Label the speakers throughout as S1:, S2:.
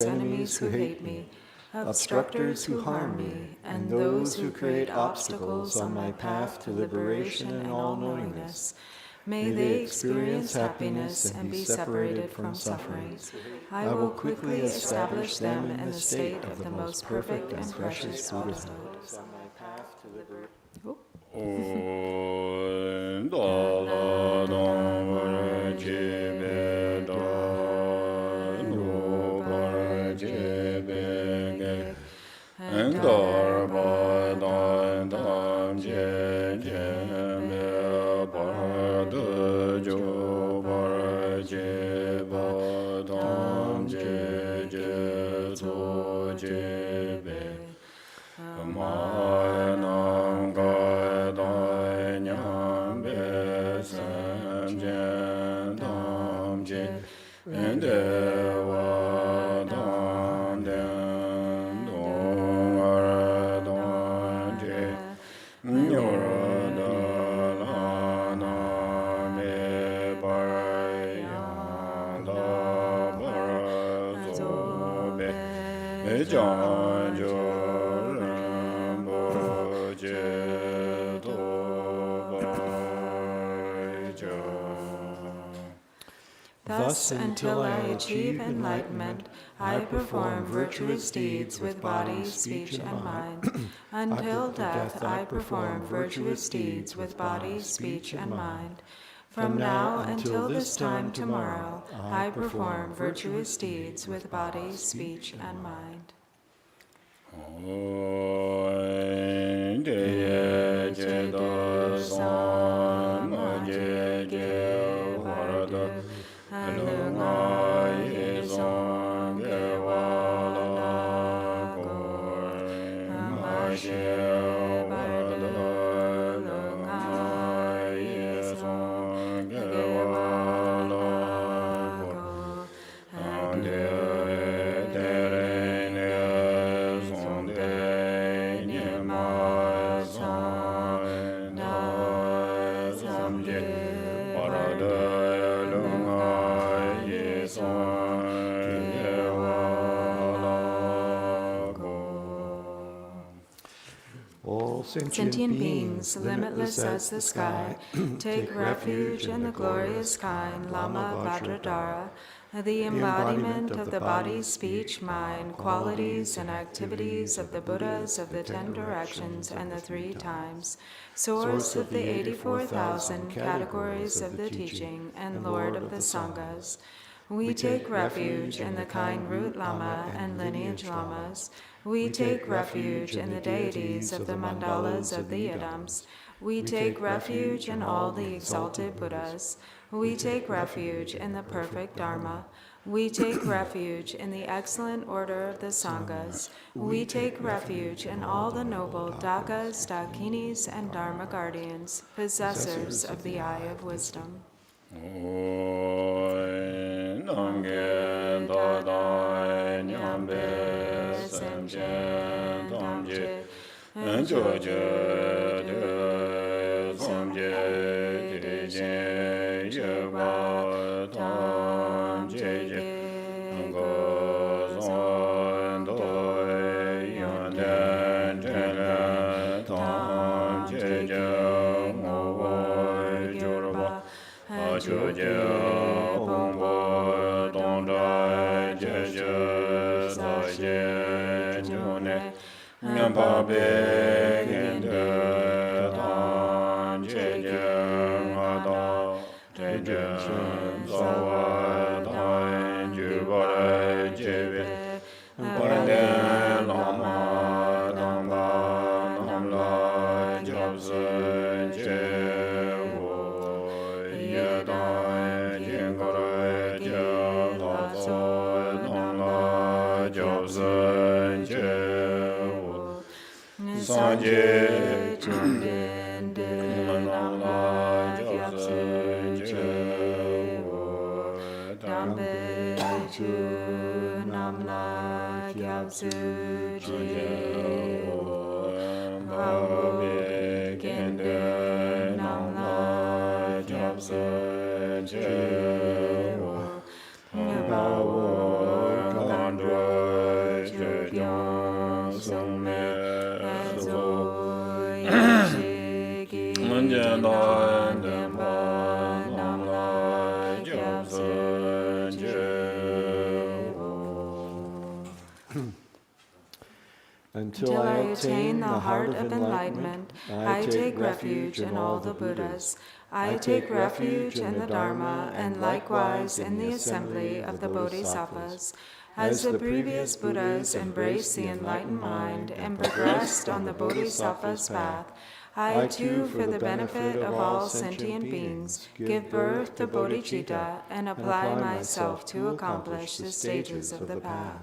S1: enemies who hate me, obstructors who harm me, and those who create obstacles on my path to liberation and all-knowingness. May they experience happiness and be separated from suffering. I will quickly establish them in the state of the most perfect and precious Buddhahood. Thus, until I achieve enlightenment, I perform virtuous deeds with body, speech, and mind. Until death, I perform virtuous deeds with body, speech, and mind. From now until this time tomorrow, I perform virtuous deeds with body, speech, and mind. Sentient beings, limitless as the sky, take refuge in the glorious kind Lama Vajradhara, the embodiment of the body, speech, mind, qualities, and activities of the Buddhas of the 10 directions and the 3 times, source of the 84,000 categories of the teaching, and Lord of the Sanghas. We take refuge in the kind root Lama and lineage Lamas. We take refuge in the deities of the mandalas of the Yidams. We take refuge in all the exalted Buddhas. We take refuge in the perfect Dharma. We take refuge in the excellent order of the Sanghas. We take refuge in all the noble Dakas, Dakinis, and Dharma guardians, possessors of the eye of wisdom. Nam
S2: sung me zo yi shi gi jin dan den ba nam lai gyab sun je wo.
S3: Until I attain the heart of enlightenment, I take refuge in all the Buddhas. I take refuge in the Dharma and likewise in the assembly of the Bodhisattvas. As the previous Buddhas embraced the enlightened mind and progressed on the Bodhisattva's path, I too, for the benefit of all sentient beings, give birth to bodhicitta and apply myself to accomplish the stages of the path.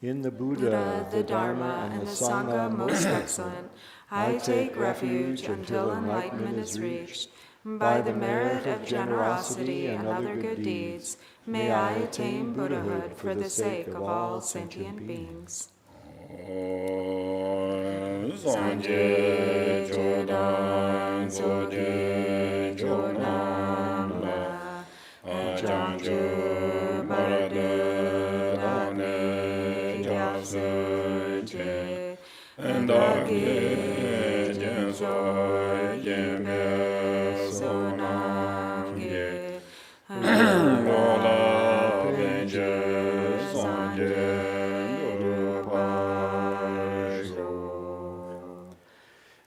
S3: In the Buddha, the Dharma, and the Sangha most excellent, I take refuge until enlightenment is reached. By the merit of generosity and other good deeds, may I attain Buddhahood for the sake of all sentient beings. Sanje Chodan Sodi Chonam La Ajangju Barade Dane Gyabsunche Endagi Jenso Jembe Sonamge Lola Benje Sanje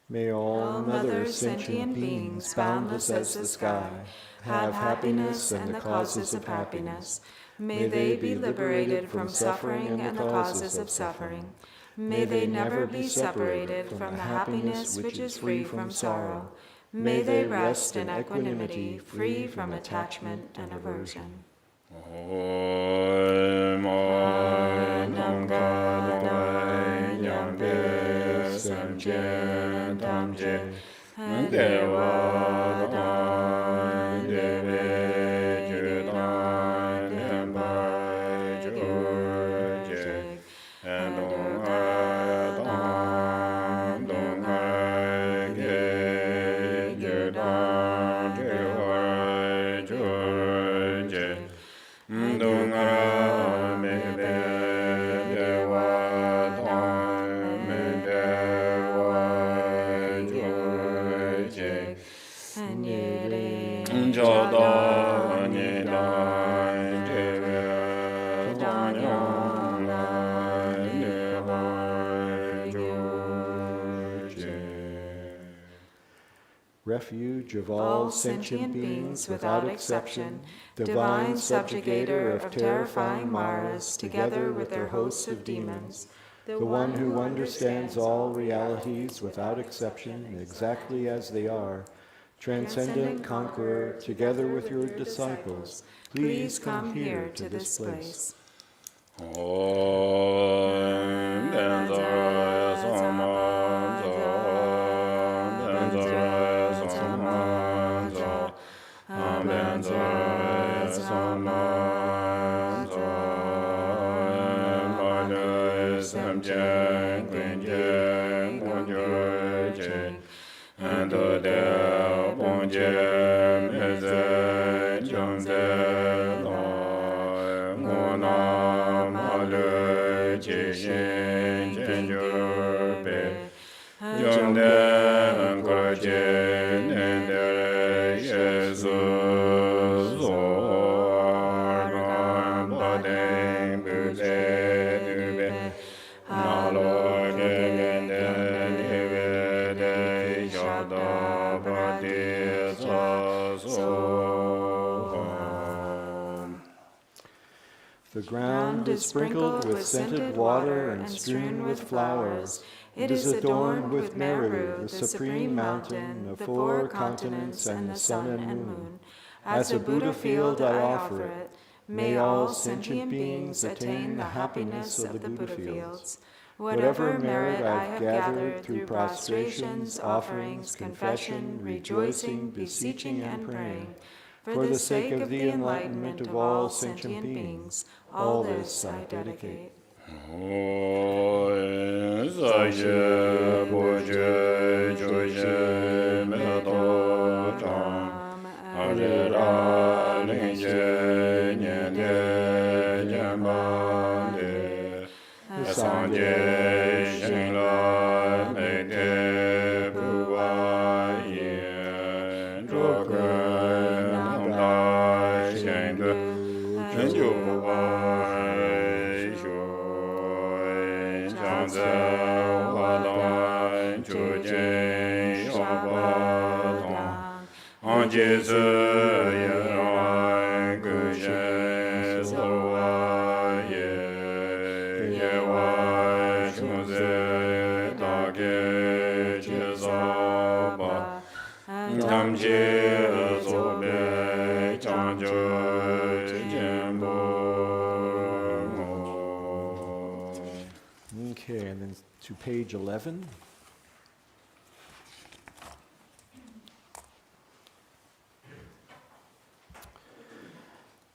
S3: May all other sentient beings, boundless as the sky, have happiness and the causes of happiness. May they be liberated from suffering and the causes of suffering. May they never be separated from the happiness which is free from sorrow. May they rest in equanimity, free from attachment and aversion. Refuge of all sentient beings without exception, divine subjugator of terrifying Maras, together with their hosts of demons, the one who understands all realities without exception exactly as they are, transcendent conqueror, together with your disciples, please come here to this place.
S2: Yada Pradesa Soham.
S3: The ground is sprinkled with scented water and strewn with flowers. It is adorned with Meru, the supreme mountain, the 4 continents, and the sun and moon. As a Buddha field I offer it. May all sentient beings attain the happiness of the Buddha fields. Whatever merit I have gathered through prostrations, offerings, confession, rejoicing, beseeching, and praying, for the sake of the enlightenment of all sentient beings, all this I dedicate. Okay, and then to page 11.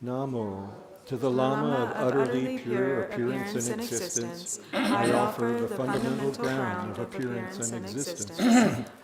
S3: Namo. To the Lama of utterly pure appearance and existence, I offer the fundamental ground of appearance and existence.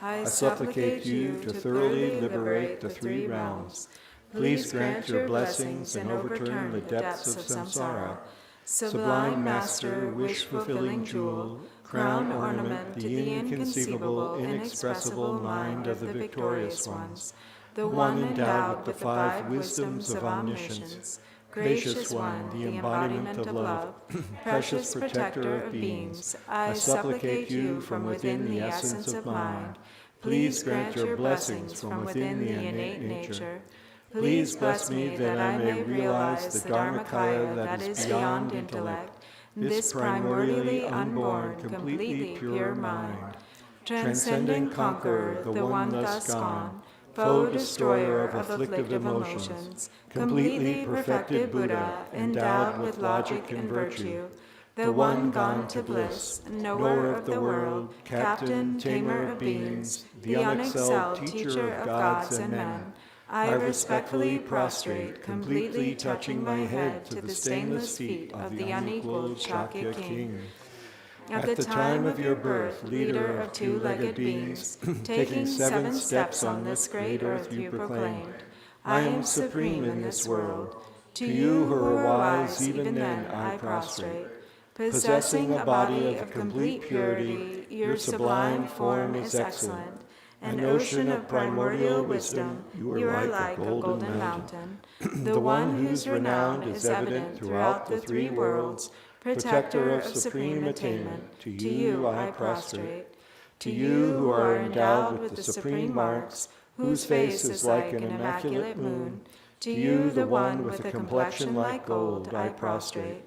S3: I supplicate you to thoroughly liberate the 3 realms. Please grant your blessings and overturn the depths of samsara. Sublime Master, wish-fulfilling jewel, crown ornament to the inconceivable, inexpressible mind of the victorious ones, the one endowed with the 5 wisdoms of omniscience, gracious one, the embodiment of love, precious protector of beings, I supplicate you from within the essence of mind. Please grant your blessings from within the innate nature. Please bless me that I may realize the Dharmakaya that is beyond intellect, this primordially unborn, completely pure mind. Transcendent conqueror, the one thus gone, foe destroyer of afflictive emotions, completely perfected Buddha, endowed with logic and virtue, the one gone to bliss, knower of the world, captain, tamer of beings, the unexcelled teacher of gods and men, I respectfully prostrate, completely touching my head to the stainless feet of the unequaled Shakya king. At the time of your birth, leader of 2-legged beings, taking 7 steps on this great earth you proclaimed, I am supreme in this world. To you who are wise, even then I prostrate. Possessing a body of complete purity, your sublime form is excellent. An ocean of primordial wisdom, you are like a golden mountain. The one whose renown is evident throughout the 3 worlds, protector of supreme attainment, to you I prostrate. To you who are endowed with the supreme marks, whose face is like an immaculate moon, to you, the one with a complexion like gold, I prostrate.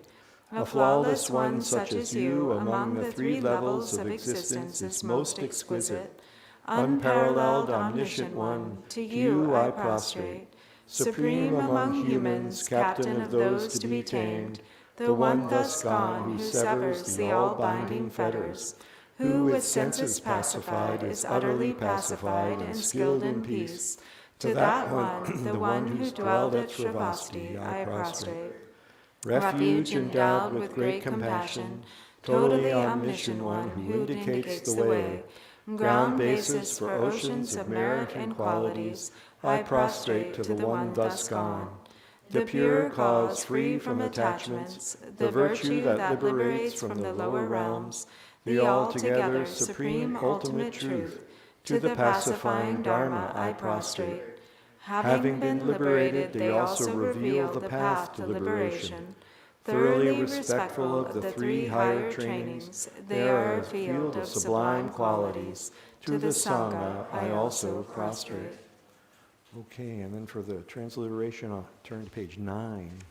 S3: A flawless one such as you among the 3 levels of existence is most exquisite. Unparalleled, omniscient one, to you I prostrate. Supreme among humans, captain of those to be tamed, the one thus gone who severs the all-binding fetters, who with senses pacified is utterly pacified and skilled in peace. To that one, the one who dwelled at Sravasti, I prostrate. Refuge endowed with great compassion, totally omniscient one who indicates the way, ground basis for oceans of merit and qualities, I prostrate to the one thus gone. The pure cause free from attachments, the virtue that liberates from the lower realms, the altogether supreme ultimate truth, to the pacifying Dharma I prostrate. Having been liberated, they also reveal the path to liberation. Thoroughly respectful of the 3 higher trainings, they are a field of sublime qualities.
S1: To the Sangha I also prostrate.
S3: Okay, and then for the transliteration, I'll turn to page 9.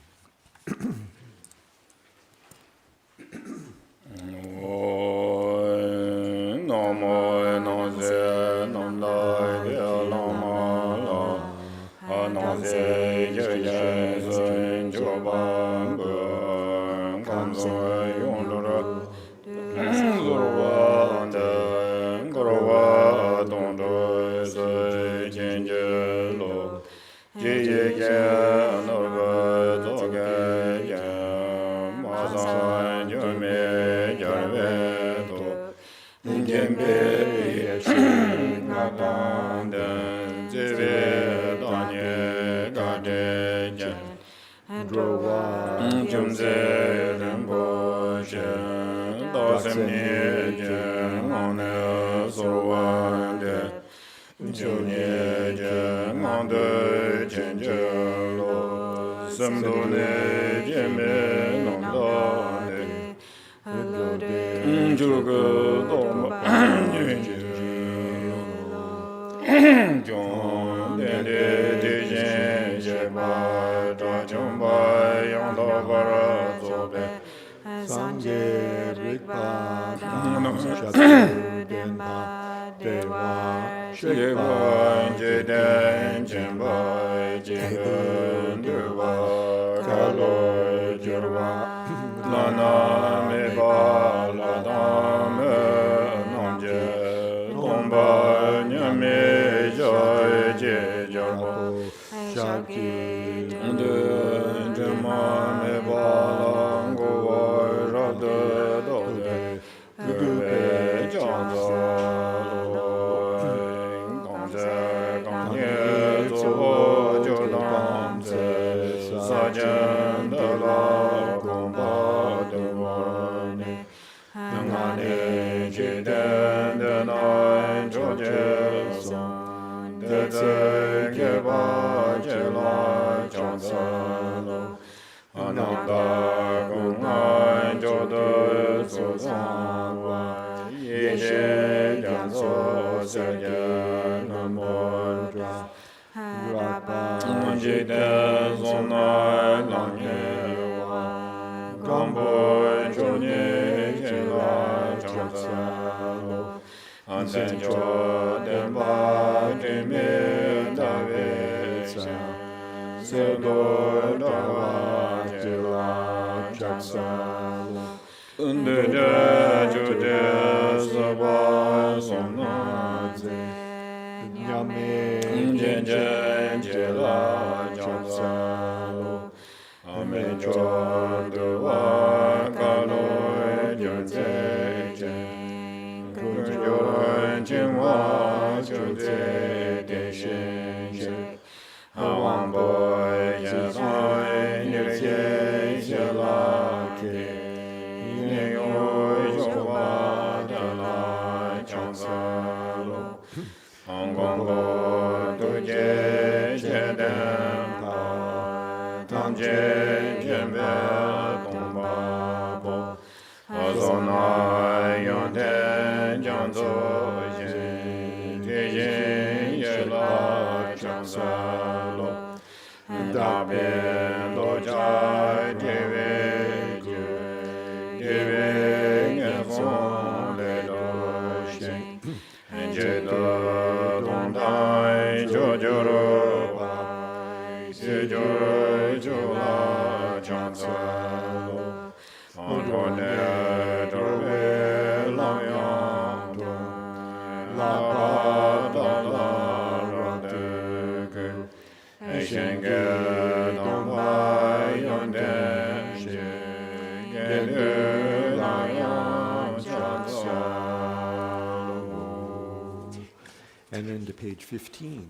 S3: And then to page 15.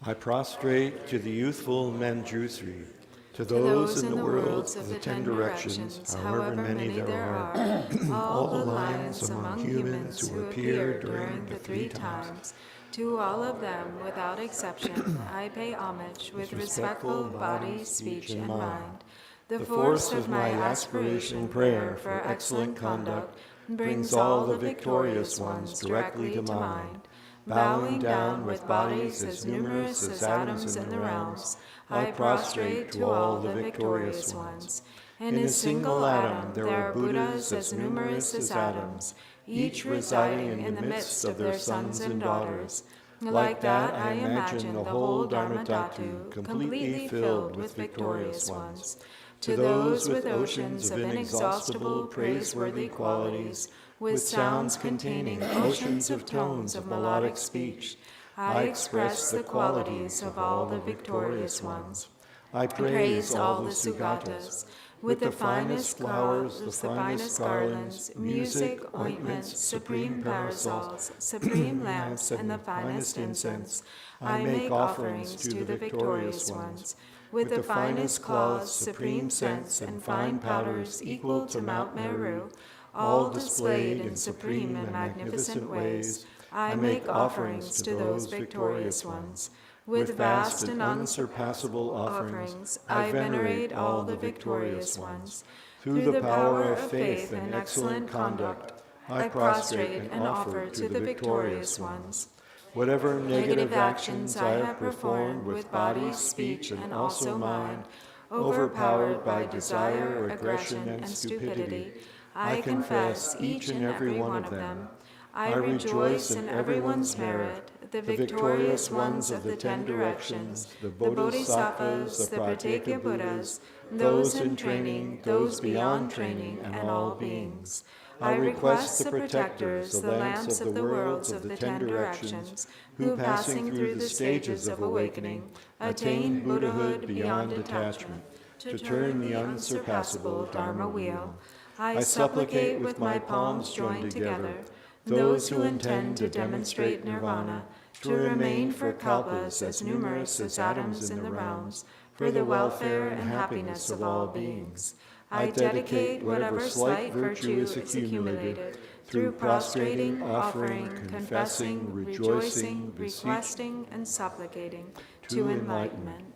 S3: I prostrate to the youthful Manjusri, to those in the worlds of the 10 directions, however many there are, all the lions among humans who appear during the 3 times.
S1: To all of them, without exception, I pay homage with respectful body, speech, and mind. The force of my aspiration prayer for excellent conduct brings all the victorious ones directly to mind. Bowing down with bodies as numerous as atoms in the realms, I prostrate to all the victorious ones. In a single atom there are Buddhas as numerous as atoms, each residing in the midst of their sons and daughters. Like that, I imagine the whole Dharmadhatu completely filled with victorious ones. To those with oceans of inexhaustible, praiseworthy qualities, with sounds containing oceans of tones of melodic speech, I express the qualities of all the victorious ones.
S3: I
S1: Praise all the Sugatas, with the finest flowers, the finest garlands, music, ointments, supreme parasols, supreme lamps, and the finest incense. I make offerings to the victorious ones. With the finest cloths, supreme scents, and fine powders equal to Mount Meru, all displayed in supreme and magnificent ways, I make offerings to those victorious ones. With vast and unsurpassable offerings, I venerate all the victorious ones. Through the power of faith and excellent conduct, I prostrate and offer to the victorious ones.
S3: Whatever negative actions I have performed with body, speech, and also mind,
S1: overpowered by desire, aggression, and stupidity, I confess each and every one of them. I rejoice in everyone's merit, the victorious ones of the 10 directions, the Bodhisattvas, the Pratyeka Buddhas, those in training, those beyond training, and all beings. I request the protectors, the lamps of the worlds of the 10 directions, who passing through the stages of awakening, attain Buddhahood beyond attachment, to turn the unsurpassable Dharma wheel. I supplicate with my palms joined together those who intend to demonstrate nirvana, to remain for kalpas as numerous as atoms in the realms, for the welfare and happiness of all beings. I dedicate whatever slight virtue is accumulated through prostrating, offering, confessing, rejoicing, requesting, and supplicating to enlightenment.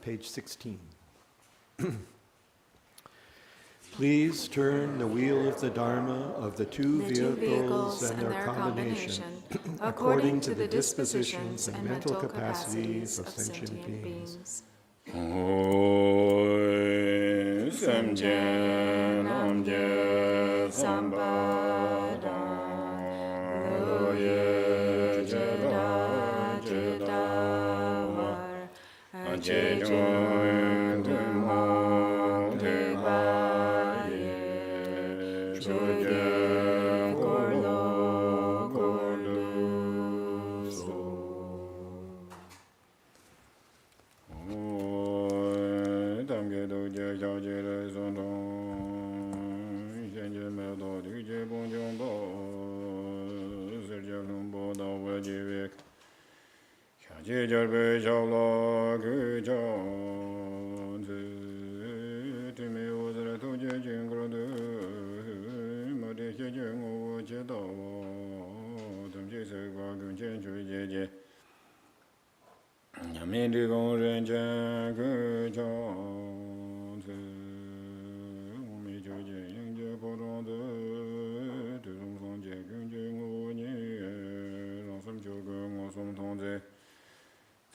S3: Page 16. Please turn the wheel of the Dharma of the two vehicles and their combination according to the dispositions and mental capacities of sentient beings.
S2: Samjen Namje Sambada Loye Jeda Jedawar Ajejoin Demo Devaye Choge Gorlo Gorluso Damge Doje Jajere Zondon Jenje Medo Duje Bonjombo Serje Lumbo Dawe Jivik Shaje Jarbe Jala Gujan Timi Ozre Tuje Jingrode Made Jeng Owo Jedo Damje Segwa Gunjen Jeje Yamindi Gong Renjan Gujan Umi Joje Yingje Podon De Tuzum Sonje Gunje Ngoni Ransam Chogun Ngosum Tonze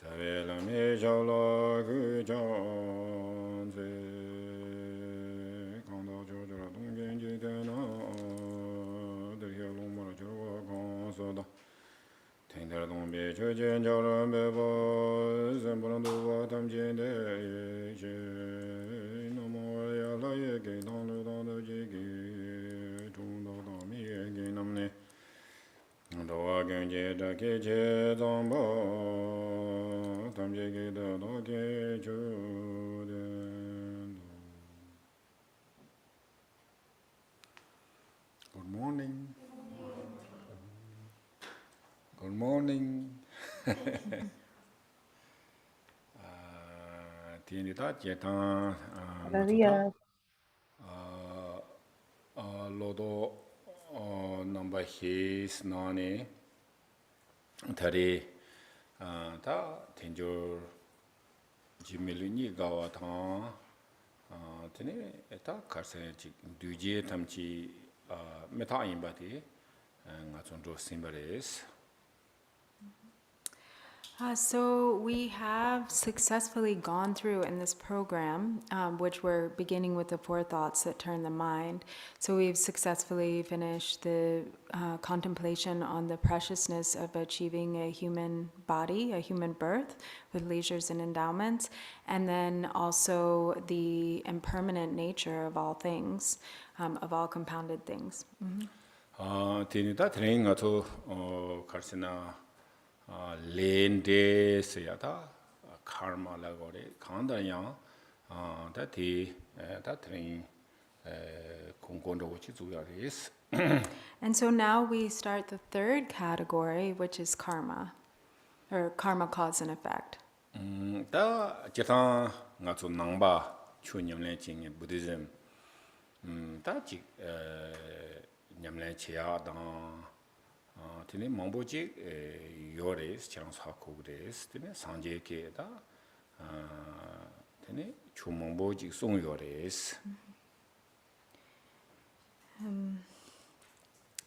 S2: Tave Lame Jala Gujan Kanda Jojara Dungen Jitena Derhya Lomara Jorwa Konsoda Tengdara Dongbe Chojen Jaran Beba Zemburan Duwa Tamjen De Ye Namo Yala Yege Donu Donu Jigi Tunda Dami Yege Namne Dawa Genje Dake Je Zamba Tamjege Da Dake Choden. Good morning. Good morning. Tieni ta jetan lodo number his nani thari ta tenjor jimiluni gawa tha tene eta karse duje tamchi 메타 임바디 nga chondro simbares.
S1: So we have successfully gone through in this program, which we're beginning with the 4 thoughts that turn the mind. So we've successfully finished the contemplation on the preciousness of achieving a human body, a human birth with leisures and endowments, and then also the impermanent nature of all things, of all compounded things.
S2: Tinita training ato karsina lende seyata karma la gore kanda yang da ti da training kongondo uchi zuyaris.
S1: And so now we start the 3rd category, which is karma, or karma cause and effect.
S2: Da jeta ngato nangba chunyamle jing Buddhism da ji nyamle cheya dang tene mamboji yores chang sa kogres tene sanje ke da tene chu mamboji song yores.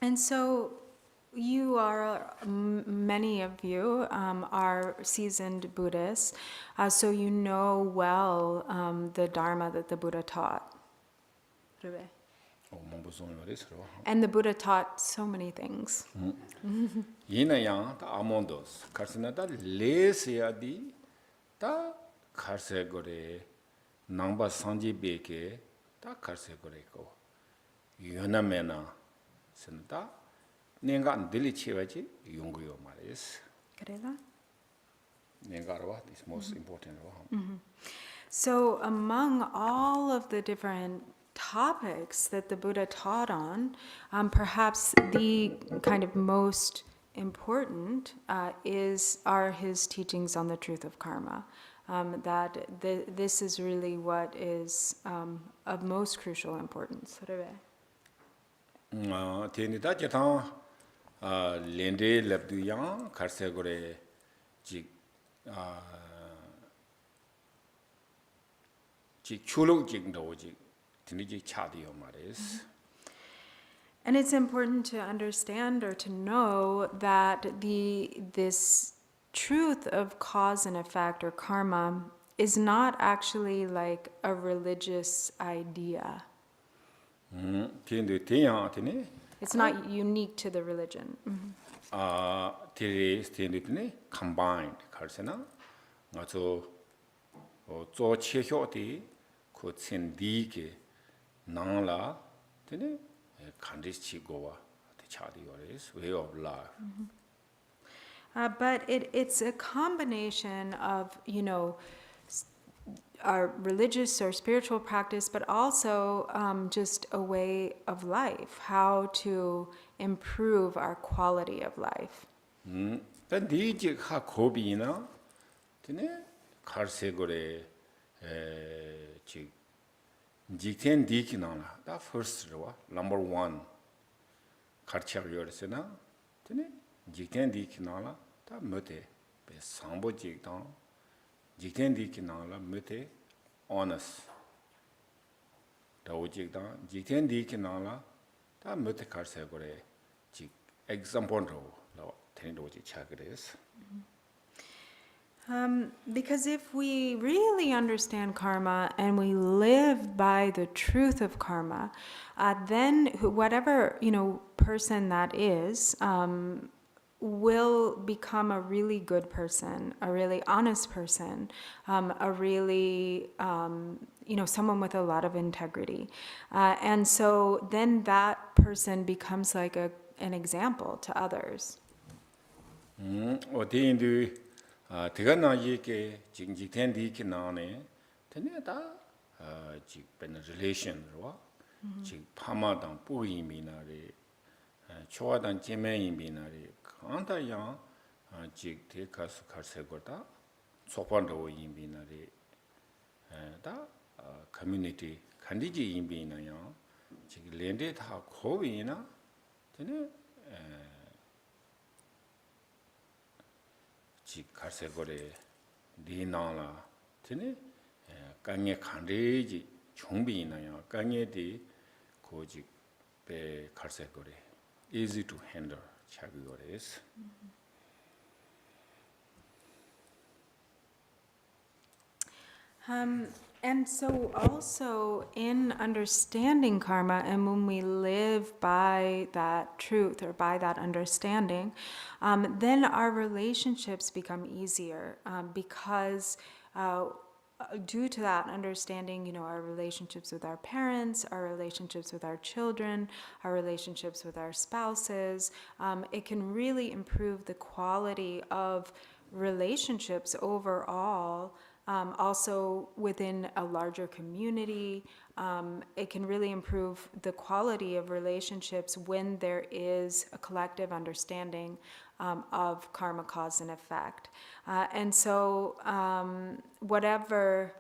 S1: And so you are, many of you are seasoned Buddhists, so you know well the Dharma that the Buddha taught.
S2: mambo song yores ro.
S1: And the Buddha taught so many things.
S2: Yina yang ta amondos karsina da lesia di ta karse gore nangba sanje beke ta karse gore ko yona mena senta nenga dili chewaji yunguyo mares.
S1: Karela?
S2: Nenga ro is most important ro.
S1: So among all of the different topics that the Buddha taught on, perhaps the kind of most important are his teachings on the truth of karma. That this is really what is of most crucial importance.
S2: Tenita jeta lende labdu yang karse gore ji chulo jing do ji tiniji chadiyo mares.
S1: And it's important to understand or to know that this truth of cause and effect or karma is not actually like a religious idea. It's not unique to the religion.
S2: Combined karsena ngato zo chehyo di ko tsendi ke nangla tene kandis chi gowa te chadi yores way of life.
S1: But it's a combination of, our religious or spiritual practice, but also just a way of life, how to improve our quality of life.
S2: But diji ha kobina tene karse gore chi jikten diki nana da first rwa number 1 karchar yorsena tene jikten diki nana da mote be sambo jiktan jikten diki nana mote honest da ojiktan jikten diki nana da mote karse gore jik example ro la tene doji chagres.
S1: Because if we really understand karma and we live by the truth of karma, then whatever person that is will become a really good person, a really honest person, a really someone with a lot of integrity, and so then that person becomes like an example to others.
S2: Tiga na ye ke jing jikten di ki na ne tene da jik pen relation ro jik phama dang pu yin bi na re chwa dang jeme yin bi na re kan da yang jik te ka su khar se go da sopan ro yin bi na re da community khandi ji yin bi na yang jik lende tha kho bi na tene 지 갈색거래 니나라 tene kanye khandeji chungbi inaya kanye di koji be karse gore, easy to handle chagi gore is.
S1: And so also in understanding karma, and when we live by that truth or by that understanding, then our relationships become easier because due to that understanding, you know, our relationships with our parents, our relationships with our children, our relationships with our spouses, it can really improve the quality of relationships overall. Also within a larger community, it can really improve the quality of relationships when there is a collective understanding of karma, cause, and effect. And so whatever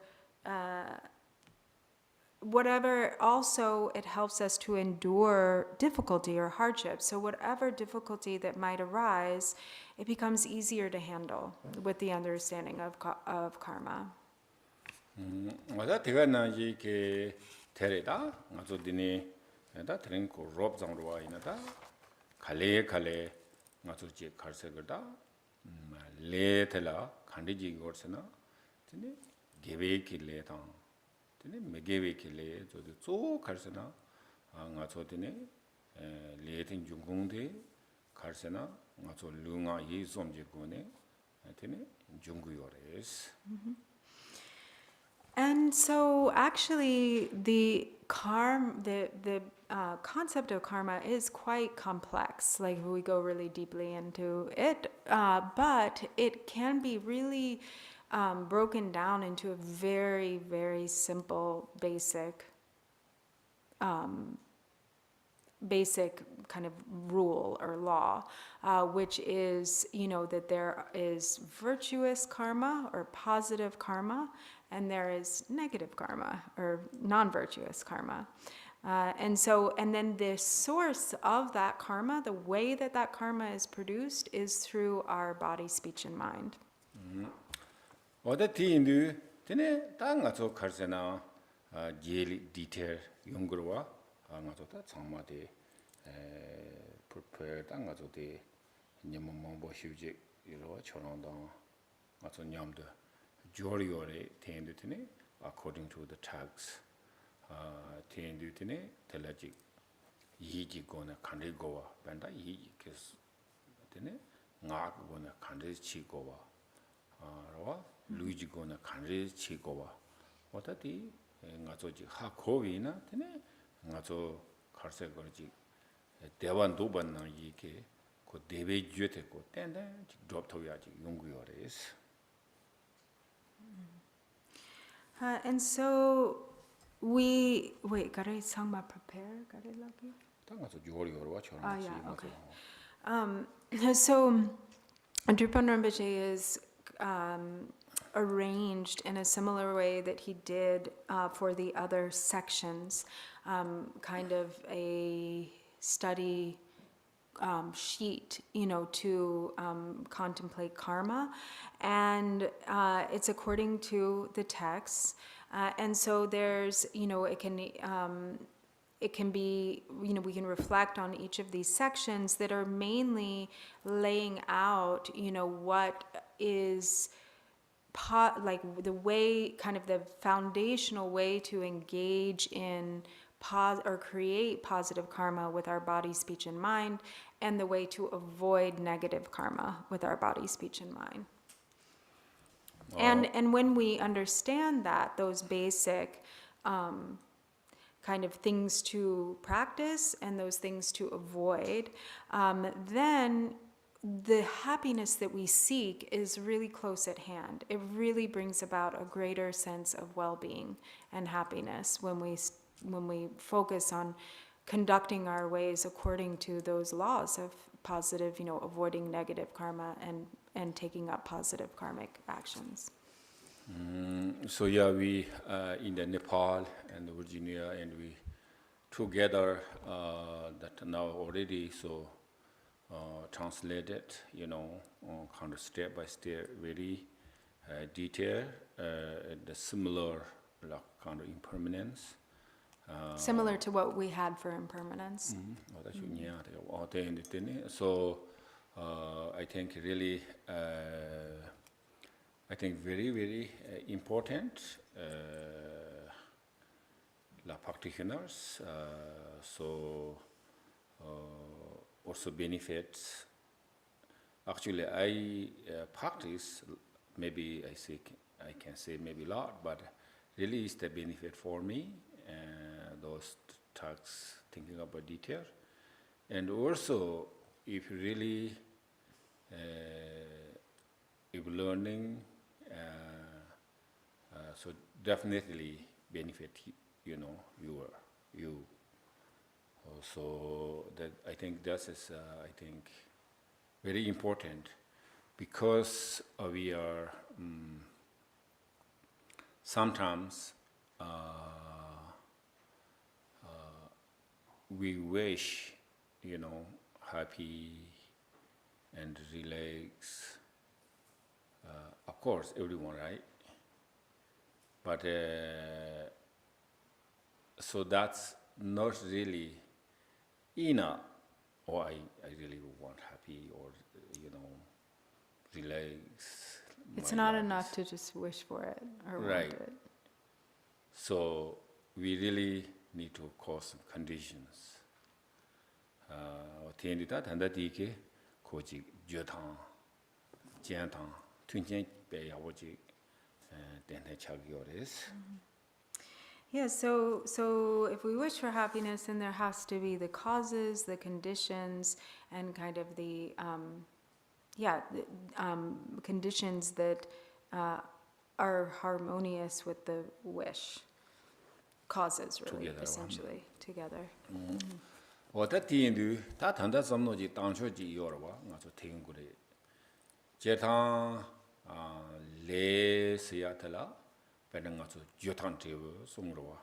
S1: also it helps us to endure difficulty or hardship. So whatever difficulty that might arise, it becomes easier to handle with the understanding of karma.
S2: Wada tega na ji ke tere da ngazo dini da tren ko rob jang ro ina da khale ngazo ji karse da le tela khandi ji gor sena tini gebe ki le da tini megebe ki le zo de zo karsena ngazo dini le tin junggung de karsena ngazo lunga yi som ji ko ne tini junggu yores.
S1: And so actually the concept of karma is quite complex, like we go really deeply into it, but it can be really broken down into a very, very simple, basic kind of rule or law, which is, you know, that there is virtuous karma or positive karma, and there is negative karma or non-virtuous karma. And then the source of that karma, the way that that karma is produced, is through our body, speech, and mind.
S2: Oda ti indu tene ta nga zo karsena jeli detail yungurwa nga zo ta changma de prepare ta nga zo de nyama mambo hyuje iro chorong nga zo nyamdo jori yore tendu tene according to the tags tendu tene telajik yiji gona kandri gowa benda yiji kes tene nga gona kandri chi gowa rawa luigi gona kandri chi gowa otati nga zo ji ha kowi na tene nga zo karse gorji dewan doban na yike ko debe jyote ko tende drop to yaji yungu yores.
S1: And so gotta sangma prepare, gotta lucky. So Drupon Rinpoche is arranged in a similar way that he did for the other sections, kind of a study sheet, you know, to contemplate karma, and it's according to the texts, and so there's, you know, it can be, you know, we can reflect on each of these sections that are mainly laying out, you know, what is like the way, kind of the foundational way to engage in or create positive karma with our body, speech, and mind, and the way to avoid negative karma with our body, speech, and mind. And when we understand that, those basic kind of things to practice and those things to avoid, then the happiness that we seek is really close at hand. It really brings about a greater sense of well-being and happiness when we focus on conducting our ways according to those laws of positive, you know, avoiding negative karma and taking up positive karmic actions.
S2: So yeah, we in the Nepal and Virginia, and we together that now already so translated, you know, kind of step by step, very detailed, the similar kind of impermanence.
S1: Similar to what we had for impermanence.
S2: So I think really, I think very, very important la practitioners, so also benefits. Actually, I practice, maybe I can say maybe a lot, but really is the benefit for me, those talks, thinking about detail. And also, if really, if learning, so definitely benefit, you. So that I think that is, I think, very important, because we are sometimes we wish, happy and relax. Of course, everyone, right? But so that's not really enough. Or I really want happy, or relax.
S1: It's not enough to just wish for it or
S2: Right.
S1: want it.
S2: So we really need to cause some conditions. Tiendita tanda dike koji jyotang, jiantang, tunjian be yawoji dente chagyores.
S1: Yeah, so if we wish for happiness, then there has to be the causes, the conditions, and kind of the conditions that are harmonious with the wish. Causes, really,
S2: Together,
S1: essentially, together.
S2: Oda tiendu ta tanda samnoji tangchoji yorwa ngaso tingure. Jetang le siyatala pena ngaso jyotang tribu sumrwa.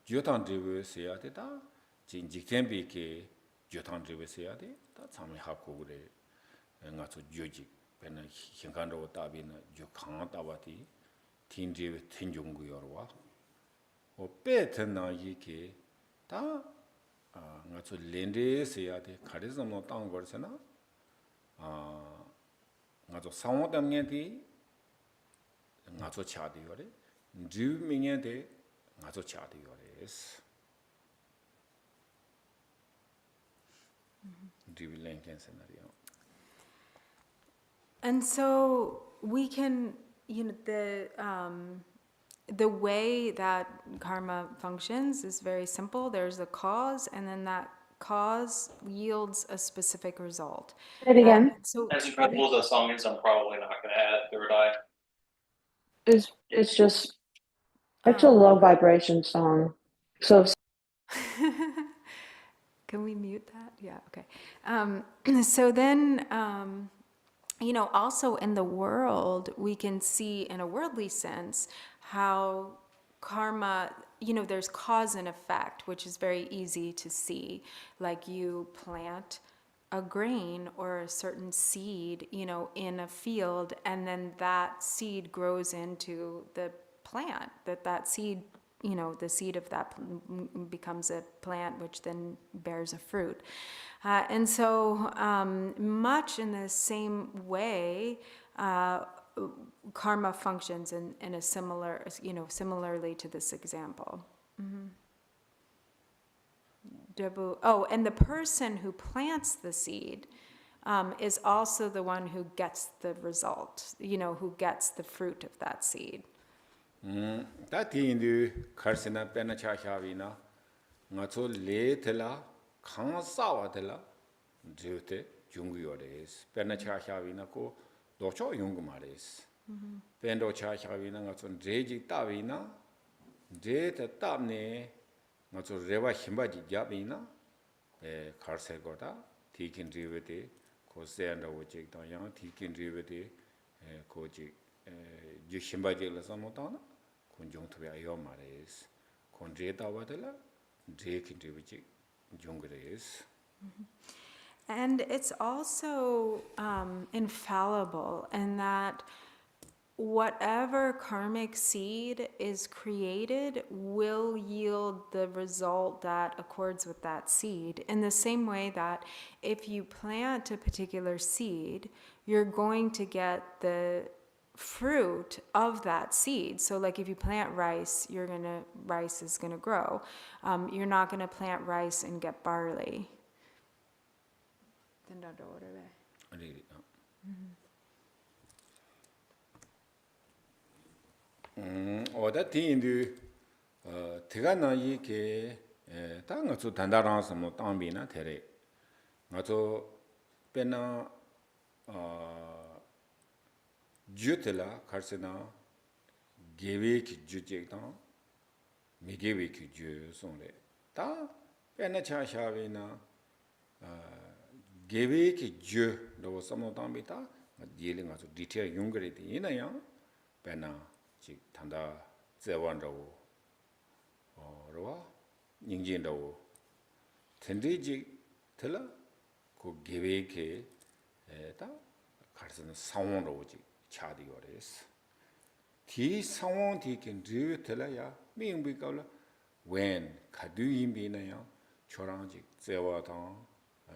S2: Jyotang tribu siyate ta jinjiktenbi ke jyotang tribu siyate ta tsami hapkogure ngaso jyojik pena hinkandro tabi na jyokang tabati tin tribu tinjungu yorwa. O pe tena yike ta ngaso lende siyate karizamno tanggorsena ngaso sangwo damnge di ngaso chadi yore, driv minge de ngaso chadi yores. Driv lenken scenario.
S1: And so we can, the way that karma functions is very simple. There's a cause, and then that cause yields a specific result.
S3: Say it again.
S1: So
S4: As incredible as the song is, I'm probably not going to add third eye.
S3: It's just, it's a low vibration song. So if
S1: can we mute that? Yeah, okay. So then, also in the world, we can see in a worldly sense how karma, there's cause and effect, which is very easy to see. Like you plant a grain or a certain seed, in a field, and then that seed grows into the plant, that seed, the seed of that becomes a plant, which then bears a fruit. And so much in the same way, karma functions in a similar, similarly to this example. And the person who plants the seed is also the one who gets the result, who gets the fruit of that seed.
S2: Ta tiendu karsena pena chachavina ngaso le tela khang sawa tela drivte jungu yores. Pena chachavina ko docho yungu mares. Pendo chachavina ngaso dreji tavina dre ta tabne ngaso rewa himbaji jabina karse goda tikin drivete ko senda wojik ta yang tikin drivete ko ji ju himbaji la samotana conjunctive ayomares con dre tawadela dre kin drivete jungres.
S1: And it's also infallible in that whatever karmic seed is created will yield the result that accords with that seed. In the same way that if you plant a particular seed, you're going to get the fruit of that seed. So like if you plant rice, rice is gonna grow. You're not gonna plant rice and get barley.
S2: 어다 팀인데 대가나 이게 땅어서 단다랑서 뭐 땅비나 대래 맞어 빼나 주텔라 카르세나 게베키 주제다 미게베키 주송래 다 빼나 차샤베나 게베키 주로 섬노 땅비다 예링 가서 디테일 용거리데 이나야 빼나 즉 단다 제원라고 로와 닝진라고 텐디지 틀라 그 계획에 다 가르치는 상황으로 지 차디거래스 디 상황 디긴 드틀라야 미응비가라 when 가두임비나야 초랑지 제와당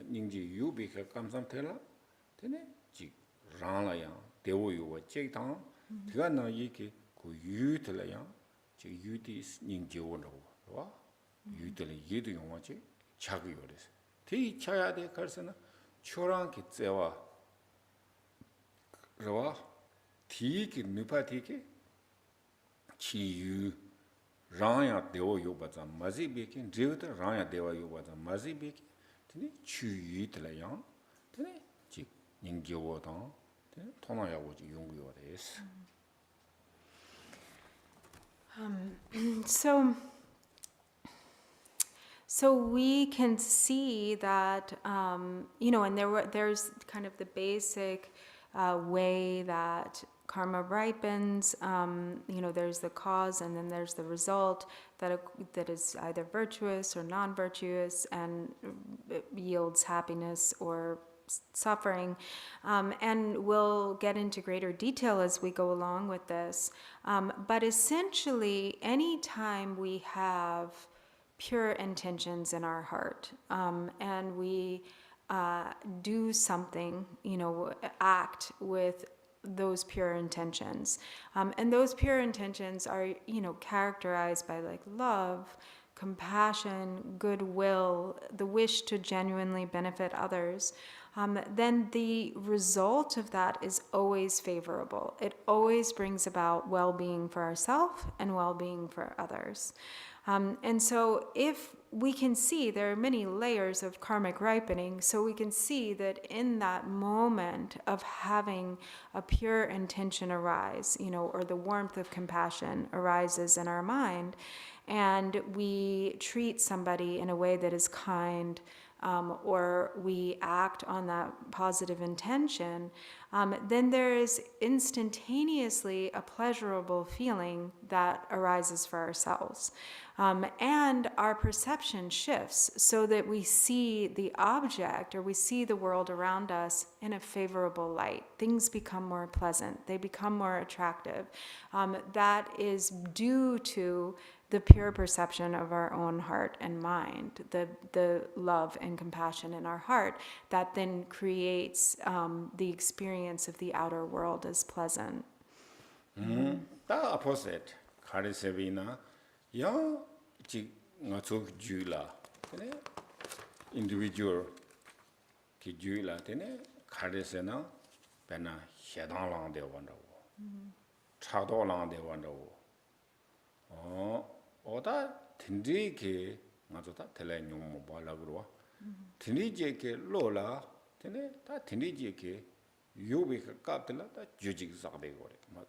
S2: 닝지 유비가 감삼텔라 되네 지 랑라야 대오유와 제당 디가 나 이게 그 유틀라야 저 유디스 닝지원라고 와 유들이 예도 용어지 자기 거래서 디 차야 돼 가르스나 초랑기 제와 그러와 디기 누파디기 치유 라야 되어 요바자 마지비기 제우다 라야 되어 요바자 마지비기 드니 추유들라야 드니 지 닝지워다 드니 통화야고지 용구요래스
S1: So we can see that, and there's kind of the basic way that karma ripens. There's the cause and then there's the result that is either virtuous or non-virtuous and it yields happiness or suffering. And we'll get into greater detail as we go along with this. But essentially, anytime we have pure intentions in our heart, and we do something, act with those pure intentions. And those pure intentions are, characterized by like love, compassion, goodwill, the wish to genuinely benefit others. Then the result of that is always favorable. It always brings about well-being for ourselves and well-being for others. And so if we can see there are many layers of karmic ripening, so we can see that in that moment of having a pure intention arise, or the warmth of compassion arises in our mind, and we treat somebody in a way that is kind, or we act on that positive intention, then there is instantaneously a pleasurable feeling that arises for ourselves. And our perception shifts so that we see the object or we see the world around us in a favorable light. Things become more pleasant. They become more attractive. That is due to the pure perception of our own heart and mind, the love and compassion in our heart that then creates the experience of the outer world as pleasant.
S2: The opposite. 가르세비나 야 지 ngazo jula tene individual ki jula tene 가르세나 bena xiedang de wandawo chado lang de wandawo oda tindi ke ngazo ta tele nyum mo bala gro tindi je ke lola tene ta tindi je ke yobi ka kaptela ta jujig zagde gore ma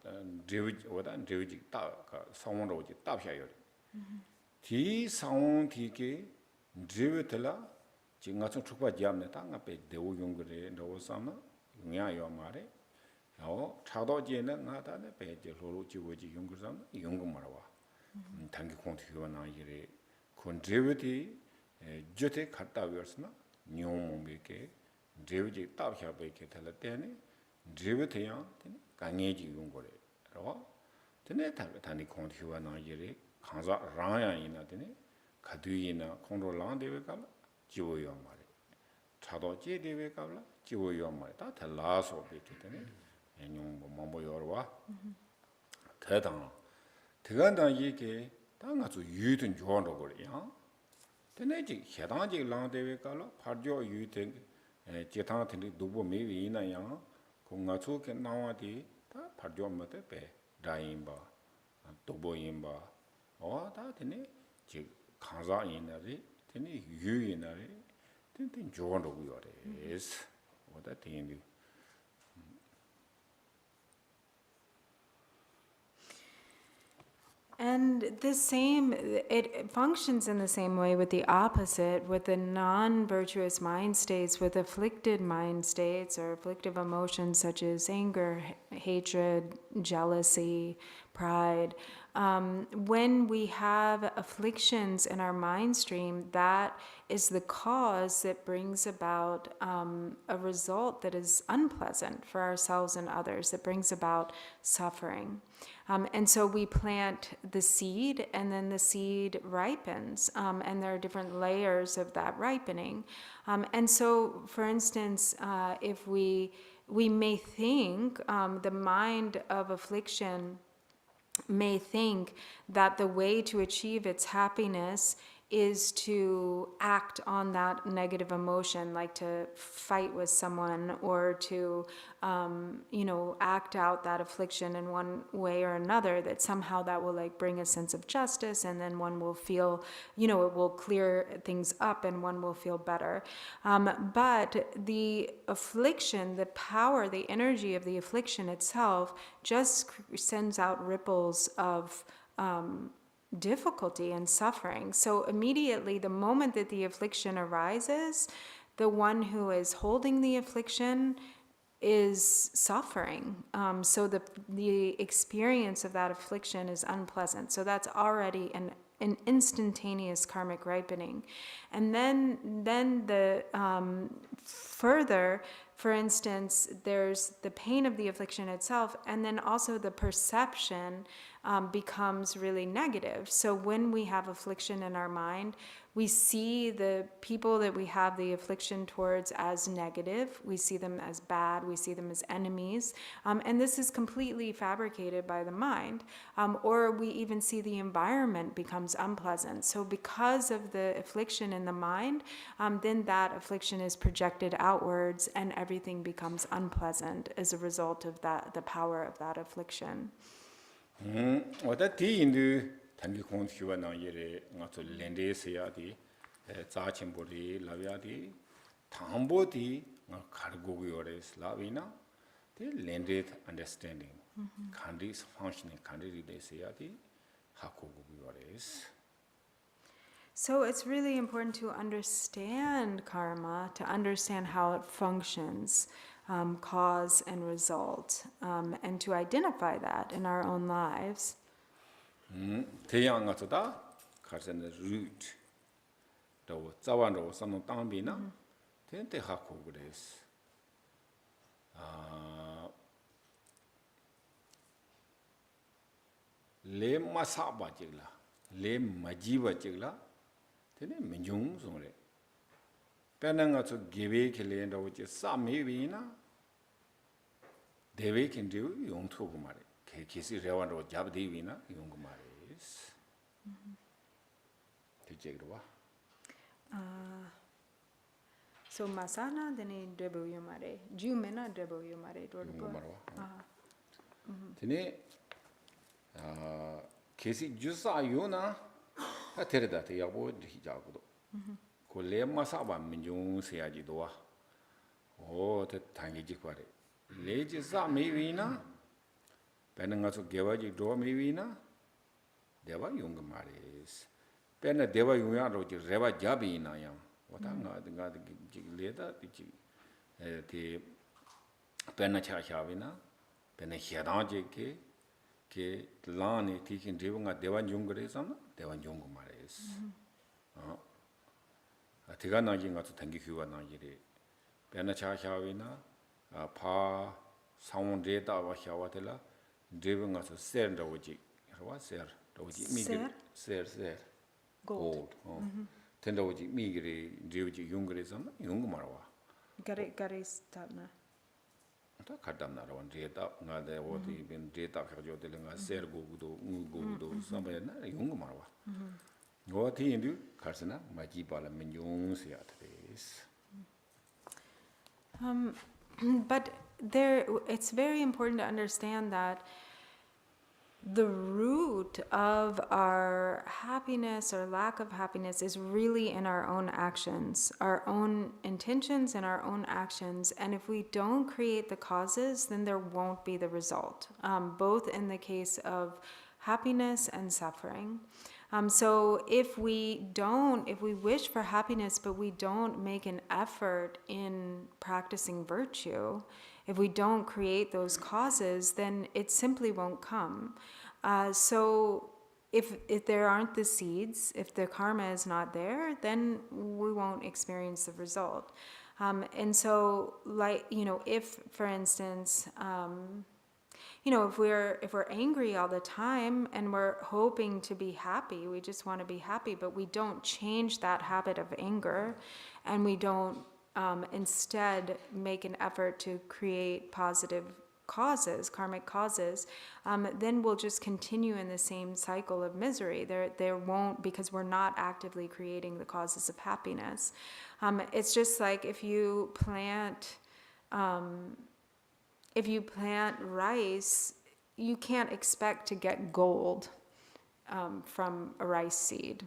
S2: dewi oda dewi ta ka sawon ji ta phya yore 디 상황 디게 드르텔라 지가 좀 축바 지암네 땅 앞에 대우 용거래 넣어서나 용야요 말에 차도지에는 나다네 배제 로로 지고지 용거선 용거 말아와 단기 콘티가 나이래 콘드레비티 저테 갔다 위었으나 뇽몽베게 드레비지 따샤베게 탈때네 드레비티야 강해지 용거래 ro tene tani kontiwa na yere kanza raya ina tene kaduina kondro lang dewe kala jiwo yo mare chado je dewe kala jiwo yo mare ta tala so be tene nyung mambo yorwa 대당 대간당 이게 당아주 유든 좋아로 거리야 되네지 해당지 랑대we 깔라 파죠 유든 제탕한테 도보 메위나야 공가초게 나와디 다 파죠 못에 배 다임바 도보임바 다 되네 지 강자이나리 되네 유이나리 된된 좋아로 거리스 뭐다 되는
S1: And it functions in the same way with the opposite, with the non-virtuous mind states, with afflicted mind states or afflictive emotions such as anger, hatred, jealousy, pride. When we have afflictions in our mind stream, that is the cause that brings about a result that is unpleasant for ourselves and others, that brings about suffering. And so we plant the seed, and then the seed ripens, and there are different layers of that ripening. And so, for instance, if we may think, the mind of affliction may think that the way to achieve its happiness is to act on that negative emotion, like to fight with someone or to, act out that affliction in one way or another, that somehow that will like bring a sense of justice, and then one will feel, it will clear things up and one will feel better. But the affliction, the power, the energy of the affliction itself just sends out ripples of difficulty and suffering. So immediately, the moment that the affliction arises, the one who is holding the affliction is suffering. So the experience of that affliction is unpleasant. So that's already an instantaneous karmic ripening. And then the further, for instance, there's the pain of the affliction itself, and then also the perception becomes really negative. So when we have affliction in our mind, we see the people that we have the affliction towards as negative. We see them as bad. We see them as enemies. And this is completely fabricated by the mind. Or we even see the environment becomes unpleasant. So because of the affliction in the mind, then that affliction is projected outwards, and everything becomes unpleasant as a result of that, the power of that affliction.
S2: 단기 공기와 나이래 가서 렌데스야디 자침보리 라비아디 담보디 가르고고요레스 라비나 the landed understanding countries functioning country des야디 하고고요레스.
S1: So it's really important to understand karma, to understand how it functions, cause and result, and to identify that in our own lives.
S2: 대양 같다 가르는 root 또 자완로 선노 땅비나 텐테 하고 그래스 레 마사바지라 레 마지바지라 테네 민중 송래 빼는가서 기베 길렌도 지 싸미비나 대베 킨디우 용토고 말해 계시 레완로 잡디비나 용고 말이스 되제그와
S1: So masana dene debu yumare jumena debu yumare
S2: 용고 말와 되네 계시 주사 요나 테레다 대야보 히자고도 콜레 마사바 민중 세야지도와 오 대단기지 거래 레지사 메위나 배는가서 개와지 도미위나 대와 용거 말이스 배는 대와 용야로 지 레바 잡이나야 와당가 레다 지 배는 차샤비나 배는 히다지게 게 라니 티킨 리봉가 대와 용거래서나 대와 용거 말이스 대가 나긴 가서 단기 휴가 나기리 배는 차샤비나 파 상원 데이터와 샤와텔라 driven as a ser doji. What ser doji? Ser. Gold. Tendoji migri, drivi yungrism, yungmarwa.
S1: Gare stapna.
S2: Kadamna on data, not the what even data Kajodelinga, ser go, somewhere, yungmarwa. What he do, Karsana, Majibala Minjungs yatres.
S1: But it's very important to understand that the root of our happiness or lack of happiness is really in our own actions, our own intentions and our own actions. And if we don't create the causes, then there won't be the result, both in the case of happiness and suffering. So if we wish for happiness, but we don't make an effort in practicing virtue, if we don't create those causes, then it simply won't come. So if there aren't the seeds, if the karma is not there, then we won't experience the result. And so, if, for instance, if we're angry all the time and we're hoping to be happy, we just want to be happy, but we don't change that habit of anger, and we don't instead make an effort to create positive causes, karmic causes, then we'll just continue in the same cycle of misery. There won't, because we're not actively creating the causes of happiness. It's just like if you plant rice, you can't expect to get gold from a rice seed.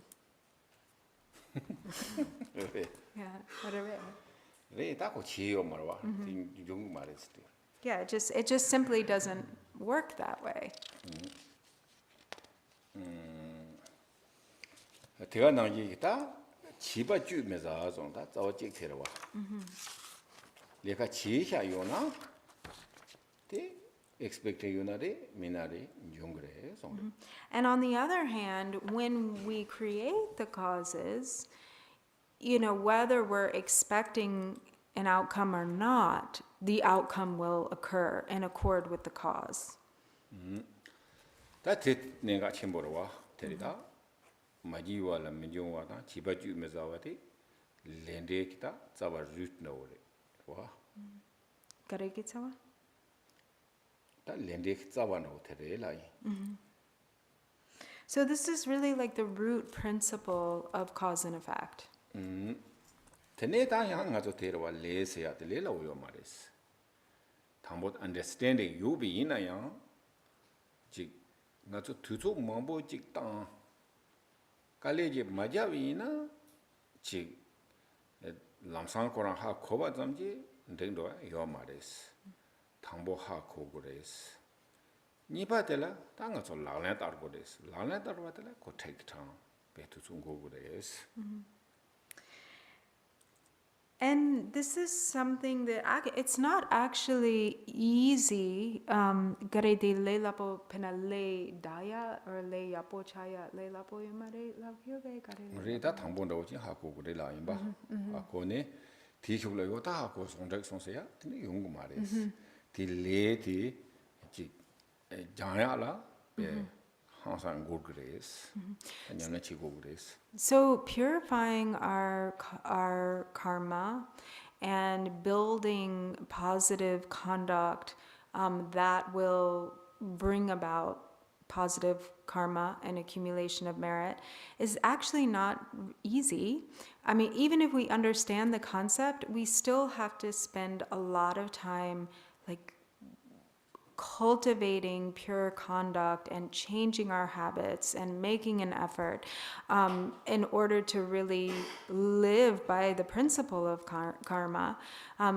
S1: Yeah, whatever. Yeah, it just simply doesn't work that way. And on the other hand, when we create the causes, whether we're expecting an outcome or not, the outcome will occur in accord with the cause.
S2: That's it. Nenga chimborwa terida majiwa la minjongwa ta chibaju mezawati lende kita zawa root nore wa
S1: Gare kitsawa?
S2: Ta lende zawa no tere lai.
S1: So this is really like the root principle of cause and effect.
S2: Tene ta yang ngazo terwa le se ya tele la yo mares. Thambot understanding you be ina yang ji ngazo tuzo mambo jik ta kaleje majawi na ji lamsang korang ha khoba zamji ndendo yo mares. Thambo ha khogures. Nipa tela ta ngazo laglan tar gores. Laglan tar watela ko take time betu zungo gores.
S1: And this is something that it's not actually easy. Gare de le lapo pena le daya or le yapo chaya le lapo yamare la yobe gare.
S2: Rita thambon da uchi ha ko gure la imba. Ko ne ti chula yo ta ko sonjak sonse ya tini yung mares. Ti le ti ji jaya la hasan go grace. Anyana chi go grace.
S1: So purifying our karma and building positive conduct that will bring about positive karma and accumulation of merit is actually not easy. I mean, even if we understand the concept, we still have to spend a lot of time cultivating pure conduct and changing our habits and making an effort in order to really live by the principle of karma.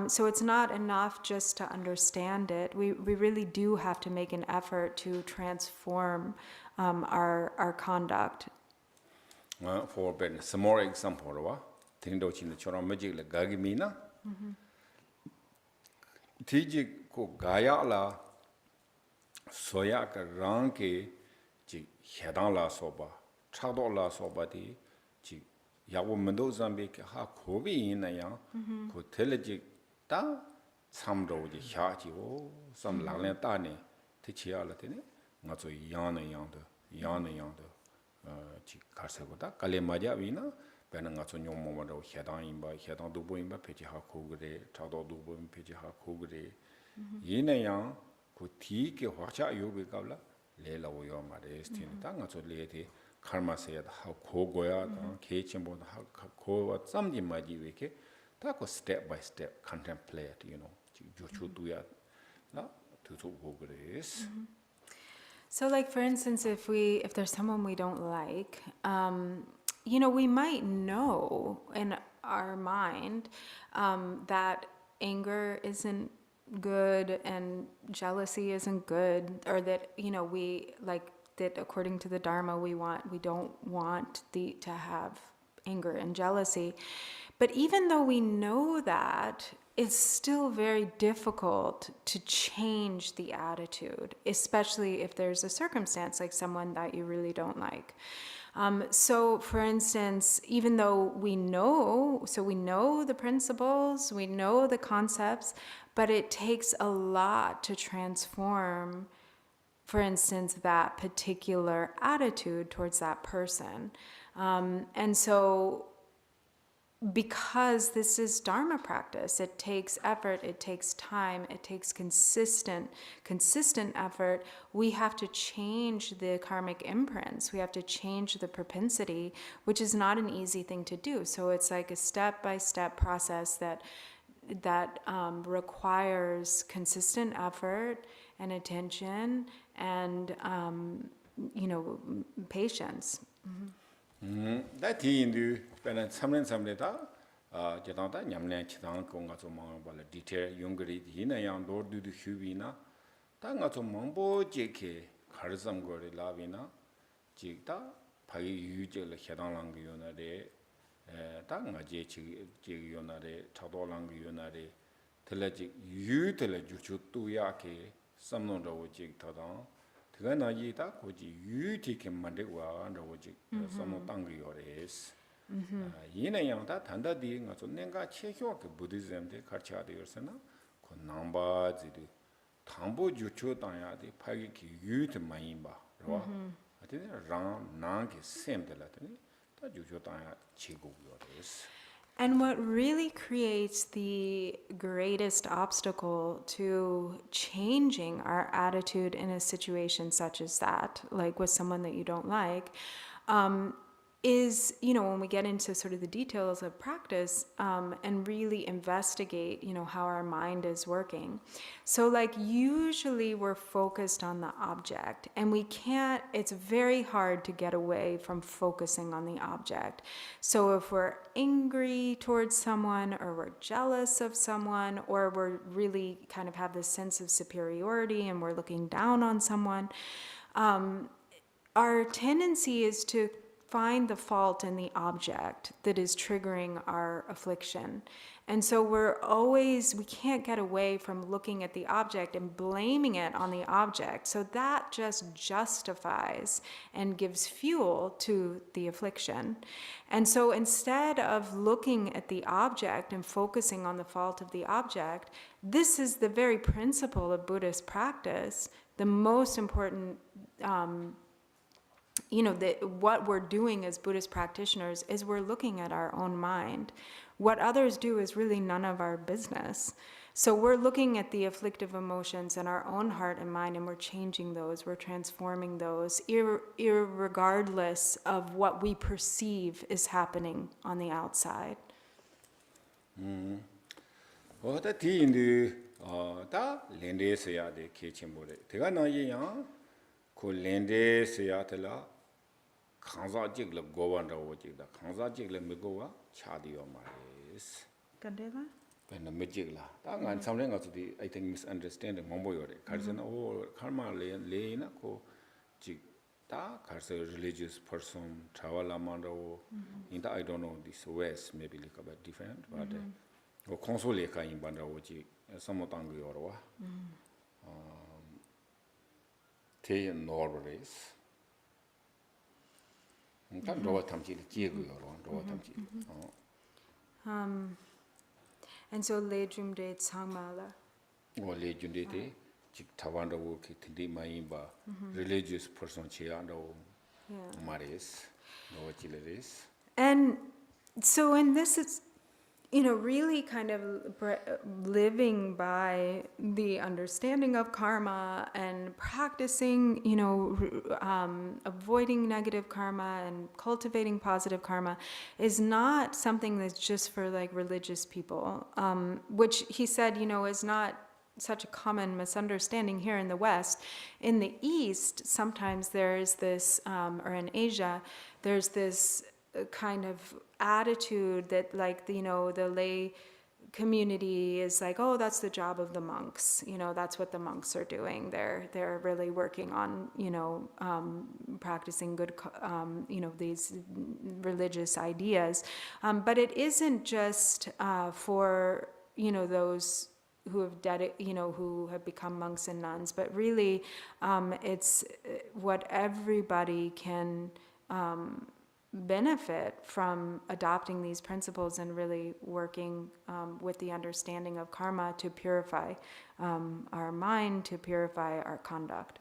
S1: So it's not enough just to understand it. We really do have to make an effort to transform our conduct.
S2: For some more example, Tindo Chin the Chora Magic like Gagimina. Tiji ko Gaya la Soya ka rang ke ji hedang la soba chado la soba di ji yawo mendo zambi ke ha khobi ina ya ko tele ji ta samdo ji hya ji o sam lang le ta ne techialatene ngazo yana yang chi karsegoda kale maja vina bena ngazo nyomo ro hedang imba hedang do boimba peji ha khogre chado do boim peji ha khogre yina yang ku ti ke hwacha yobe kabla le la wo yo ma de stin ta ngazo le de karma se ya ha khogoya ta ke chimbo ha kho samji maji weke ta ko step by step contemplate jochu do ya la to khogre.
S1: So, like for instance, if there's someone we don't like, we might know in our mind that anger isn't good and jealousy isn't good, or that we like that according to the Dharma we don't want to have anger and jealousy. But even though we know that, it's still very difficult to change the attitude, especially if there's a circumstance like someone that you really don't like. So, for instance, even though we know the principles, we know the concepts, but it takes a lot to transform, for instance, that particular attitude towards that person. And so, because this is Dharma practice, it takes effort, it takes time, it takes consistent effort. We have to change the karmic imprints. We have to change the propensity, which is not an easy thing to do. So it's like a step-by-step process that requires consistent effort and attention and patience.
S2: That in the Samleta, Jatanta, Yamlan Chitan, Kongato Mambala, detail, Yungri, Hina Yang, Lord do the Huvina, Tangato Mambo, JK, Karzam Gori Lavina, Jigta, Pai Ujel, Hedalang Yunade, Tanga Jigionade, Tadolang Yunade, Telegic, Utelejuchu Tuyake, some no jig Tadan. Gana yita koji yuti ke mandewa anda woji somo tangi ores yina yang ta tanda di nga so nenga chehyo ke buddhism de karcha de yorsena ko namba ji de thambo jucho tanya de phagi ki yuti mayimba ro ate ran nang ke sem de la de ta jucho tanya chigo yores.
S1: And what really creates the greatest obstacle to changing our attitude in a situation such as that, like with someone that you don't like, is, when we get into sort of the details of practice and really investigate, how our mind is working. So like usually we're focused on the object, and it's very hard to get away from focusing on the object. So if we're angry towards someone, or we're jealous of someone, or we're really kind of have this sense of superiority and we're looking down on someone, our tendency is to find the fault in the object that is triggering our affliction. And so we can't get away from looking at the object and blaming it on the object. So that just justifies and gives fuel to the affliction. And so instead of looking at the object and focusing on the fault of the object, this is the very principle of Buddhist practice, the most important what we're doing as Buddhist practitioners is we're looking at our own mind. What others do is really none of our business. So we're looking at the afflictive emotions in our own heart and mind, and we're changing those, we're transforming those, irregardless of what we perceive is happening on the outside.
S2: Well, that in the Lende Sea de Kitchenbode. Tegana Yang, ko Lende Seatela. Kanza jigla gowan rawo jigla kanza jigla megowa chadio maris
S1: Kandela
S2: when the jigla tangan something else the I think misunderstanding mombo yore karsena karma leina ko jig ta karse religious person trawala mando in the I don't know this west maybe like a bit different but ko console ka in banda woji samotang yorwa te norris.
S1: And so Lejum de Tsangmala.
S2: Lejum de Tawanda woke Tindi Maimba, religious person Chiando Maris, no Chileris.
S1: And so in this, it's, really kind of living by the understanding of karma and practicing, avoiding negative karma and cultivating positive karma is not something that's just for like religious people, which he said, is not such a common misunderstanding here in the West. In the East, sometimes there's this, or in Asia, there's this kind of attitude that like, the lay community is like, oh, that's the job of the monks. That's what the monks are doing. They're really working on, practicing good, these religious ideas. But it isn't just for, those who have who have become monks and nuns, but really it's what everybody can benefit from adopting these principles and really working with the understanding of karma to purify our mind, to purify our conduct.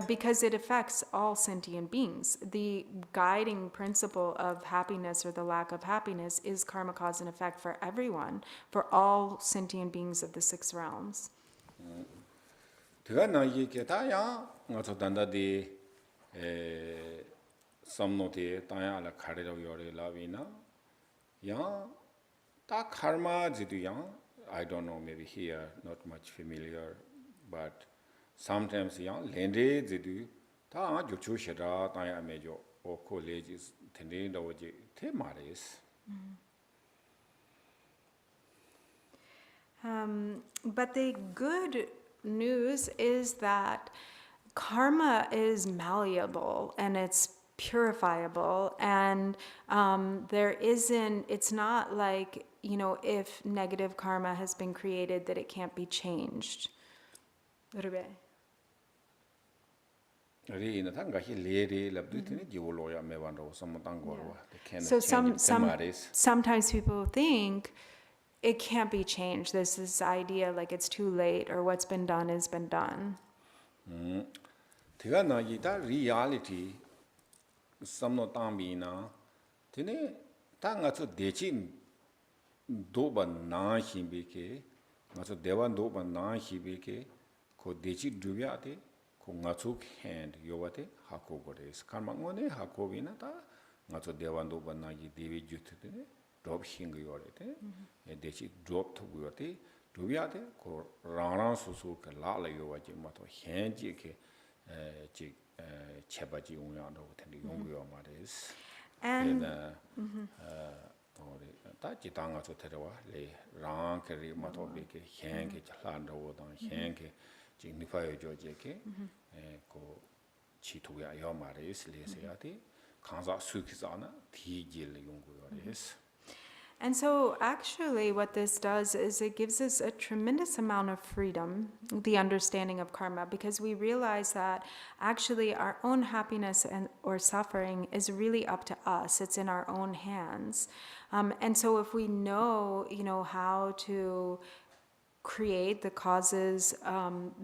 S1: Because it affects all sentient beings. The guiding principle of happiness or the lack of happiness is karma, cause, and effect for everyone, for all sentient beings of the six realms.
S2: I don't know, maybe here, not much familiar, but sometimes lende zidu ta juchu shira ta ya mejo o colleges tende do je te maris.
S1: But the good news is that karma is malleable and it's purifiable, and it's not like, if negative karma has been created, that it can't be changed. So sometimes people think it can't be changed. There's this idea like it's too late, or what's been done has been done.
S2: Reality samno tambina tene tanga to dechin doba na himbeke ngaso dewan doba na hibeke ko dechi dubyate ko ngaso hand yowate hako gores karma ngone hako bina ta ngaso dewan doba na gi devi jutne drop hing yorete dechi drop to yote dubyate ko rang susu ka la la yowaje mato hand ji ke ji chebaji unyando tende yongyo mares
S1: and
S2: ta jitanga so terwa le rang keri mato beke hen ke chalanda wodan hen ke jingnifayo joje ke ko chitu ya yo mares le se ati kanza sukizana ti jil yongyo res.
S1: And so actually what this does is it gives us a tremendous amount of freedom, the understanding of karma, because we realize that actually our own happiness or suffering is really up to us. It's in our own hands. And so if we know, how to create the causes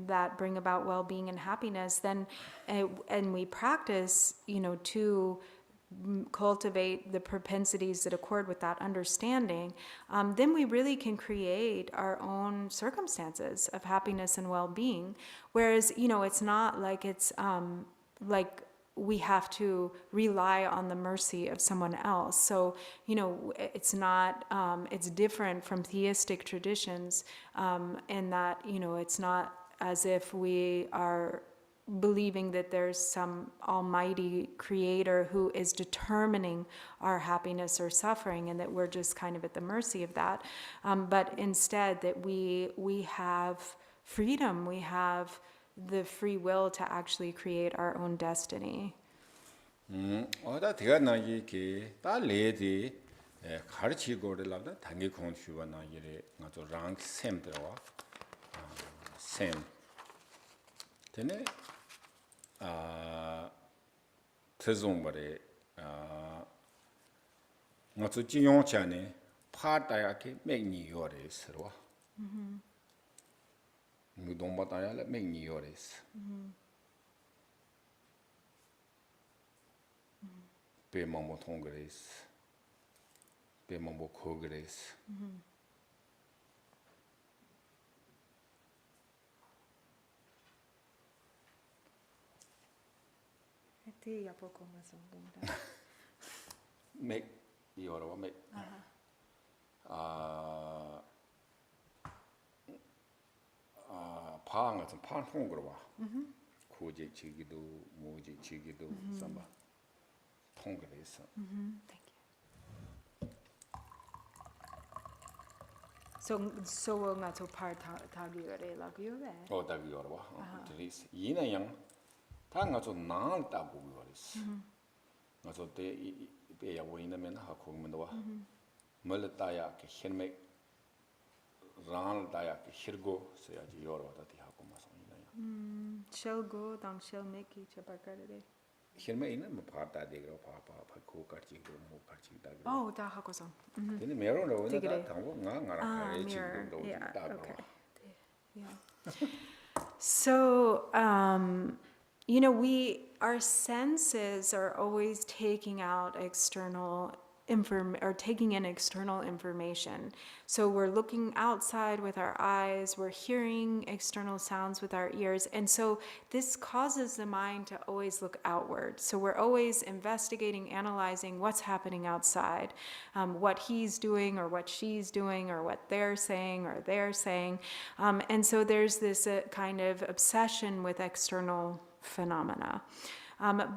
S1: that bring about well-being and happiness, then, and we practice, to cultivate the propensities that accord with that understanding, then we really can create our own circumstances of happiness and well-being. Whereas, it's not like it's like we have to rely on the mercy of someone else. So, it's not, it's different from theistic traditions in that, it's not as if we are believing that there's some almighty creator who is determining our happiness or suffering, and that we're just kind of at the mercy of that. But instead that we have freedom, we have the free will to actually create our own destiny.
S2: Tezongbare ngatu jinyon chane pa daya ke megni yore serwa 무동바 다야라 맹니요레스. 베망모 통그레스. 베망모 코그레스.
S1: Ti ya poco más o menos.
S2: 맥 이어로 맥. 파랑 같은 파랑 통그러 와. 고제 지기도 모제 지기도 삼바 통그레스.
S1: Thank you. So nga to par tagiore lagyo be.
S2: 다기 이어로 와. 드리스 이나양 다가 좀 나을 따고 그러스. 나서 때 배야 보이면 하고 그러면 와. 멀다야 그 힐맥 ran daya ke hirgo se aji yoro da ti hako ma song ina
S1: Shell go dang shell make each other.
S2: hirme ina ma pa ta de gro pa ko ka chi go mo ka chi da gro
S1: Oh, da hakosan.
S2: tene mero no na
S1: Tigre.
S2: da tango nga ra ka re chi go do
S1: Yeah,
S2: da
S1: okay. Yeah. So, our senses are always taking out taking in external information. So we're looking outside with our eyes, we're hearing external sounds with our ears, and so this causes the mind to always look outward. So we're always investigating, analyzing what's happening outside, what he's doing or what she's doing or what they're saying, and so there's this kind of obsession with external phenomena.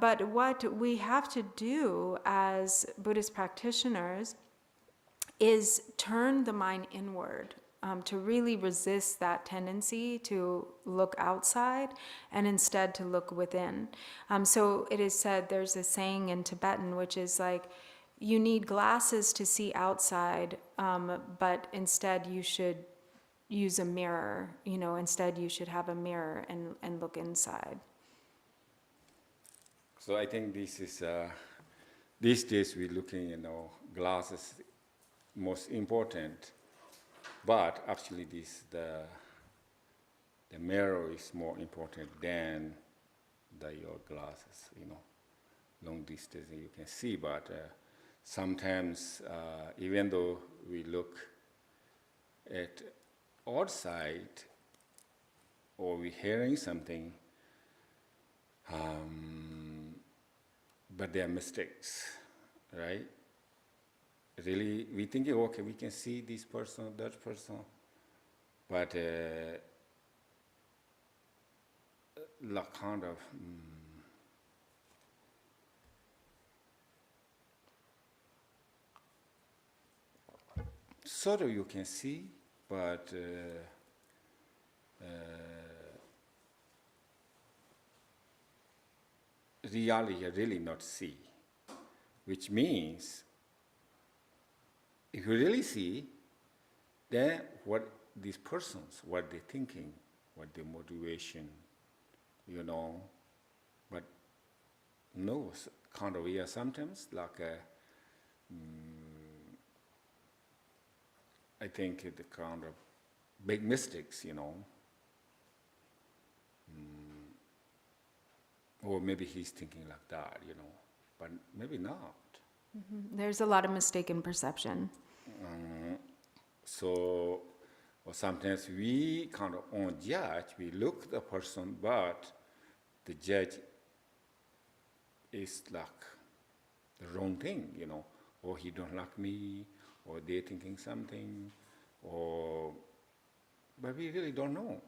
S1: But what we have to do as Buddhist practitioners is turn the mind inward, to really resist that tendency to look outside and instead to look within. So it is said, there's a saying in Tibetan which is like, you need glasses to see outside, but instead you should use a mirror, instead you should have a mirror and look inside.
S2: so I think this is these days we're looking glasses most important, but actually the mirror is more important than your glasses, long distance you can see, but sometimes even though we look at outside or we're hearing something, but there are mistakes, right? Really, we think, okay, we can see this person, that person, but kind of sort of you can see, but really not see, which means if you really see, then what these persons, what they're thinking, what their motivation, but no, kind of, yeah, sometimes like I think the kind of big mistakes, or maybe he's thinking like that, but maybe not.
S1: There's a lot of mistaken perception.
S2: So or sometimes we kind of on judge, we look at the person, but the judge is like the wrong thing, or he don't like me, or they're thinking something, but we really don't know.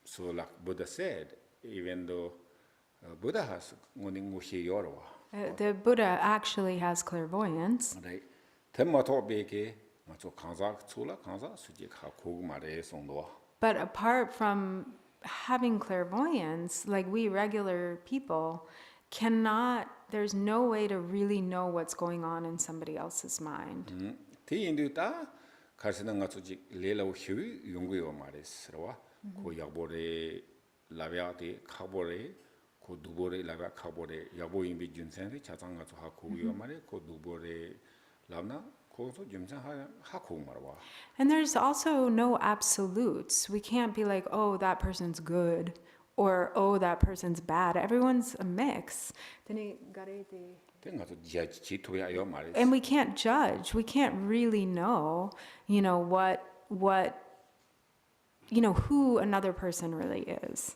S2: So like Buddha said, even though Buddha has
S1: The Buddha actually has clairvoyance.
S2: right?
S1: But apart from having clairvoyance, like we regular people cannot, there's no way to really know what's going on in somebody else's mind.
S2: ko dubore laga khabore yabo imbi junsen ri chachanga cho ha ko yo mare ko dubore lamna 거기서 점상 하고 말아.
S1: And there's also no absolutes. We can't be like, oh, that person's good, or oh, that person's bad. Everyone's a mix.
S2: 내가 또 지토야요 말이지.
S1: And we can't judge. We can't really know, who another person really is.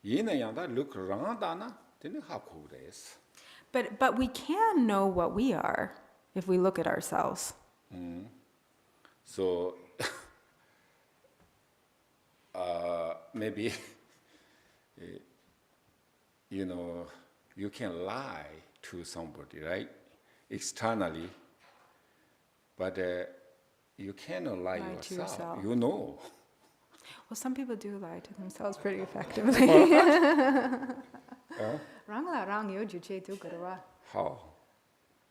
S2: 얘는 양다 look around다나 되는 하고 그래서.
S1: But we can know what we are if we look at ourselves.
S2: So maybe you can lie to somebody, right? Externally, but you cannot lie
S1: To
S2: yourself.
S1: yourself.
S2: You know.
S1: Well, some people do lie to themselves pretty effectively.
S2: How?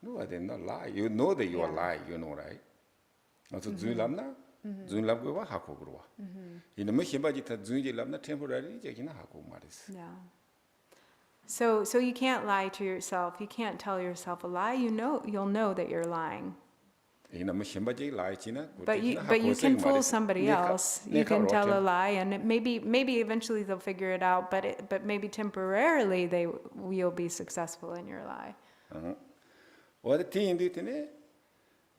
S2: No, I did not lie. You know that you are lying. You know, right? Also, 주일남나, 주일남과 하고 그러와. 이는 뭐 힘바지타 주일남나 temporary 얘기나 하고 말이지.
S1: Yeah. So you can't lie to yourself. You can't tell yourself a lie. You'll know that you're lying.
S2: 이는 뭐 힘바지 라이지나.
S1: But you can fool somebody else. You can tell a lie, and maybe eventually they'll figure it out. But maybe temporarily you'll be successful in your lie.
S2: 어디 팀인데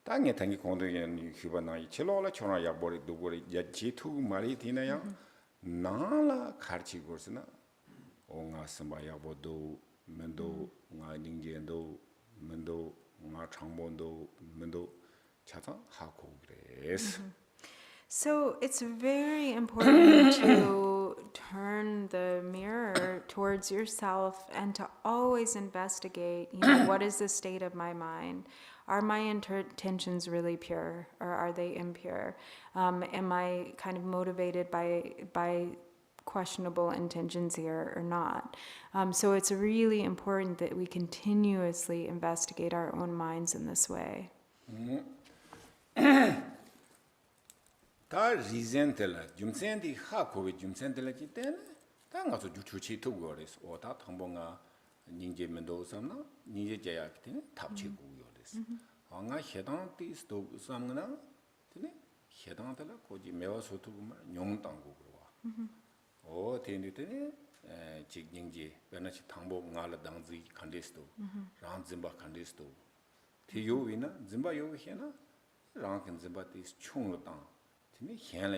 S2: 땅에 당기 공동에 휴바나 이첼로라 초나야 버리 두고리 야지투 말이 되나요? 나라 가르치고서나 오가 선바야 보도 면도 가 닝제도 면도 가 창본도 면도 차서 하고 그래서.
S1: So it's very important to turn the mirror towards yourself and to always investigate, what is the state of my mind? Are my intentions really pure, or are they impure? Am I kind of motivated by questionable intentions here or not? So it's really important that we continuously investigate our own minds in this way.
S2: 다 리젠텔라 좀센디 하고비 좀센텔라 기때는 다 가서 주추치 두고 그래서 오다 통봉아 닝제면도 삼나 닝제자야 기때는 답치고 그래서 아가 해당 티스도 삼나 되네 해당텔라 고지 매워서 두고 말 용당고 그러와 오 되는데 직닝제 변화치 당보 나라 당지 컨디스도 랑진바 컨디스도 티요위나 진바 요위나 랑킨 진바 티스 총로 당
S1: Because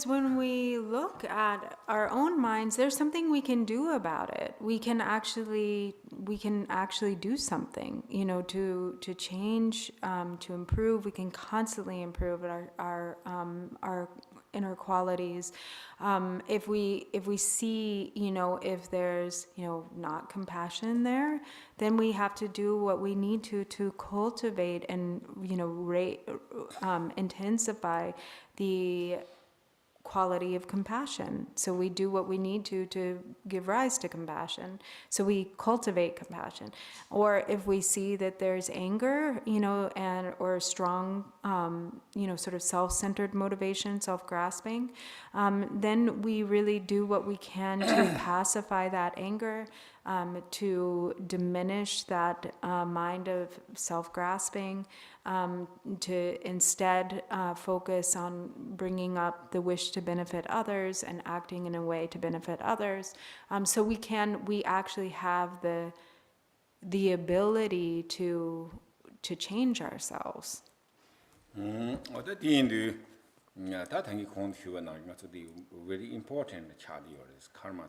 S1: when we look at our own minds, there's something we can do about it. We can actually do something, to change, to improve. We can constantly improve our inner qualities. If we see, if there's, not compassion there, then we have to do what we need to cultivate and, intensify the quality of compassion. So we do what we need to give rise to compassion. So we cultivate compassion. Or if we see that there's anger, or strong, sort of self-centered motivation, self-grasping, then we really do what we can to pacify that anger, to diminish that mind of self-grasping, to instead focus on bringing up the wish to benefit others and acting in a way to benefit others. So we actually have the ability to change ourselves.
S2: 다 당기 공부가 나가서 very important charity is karma.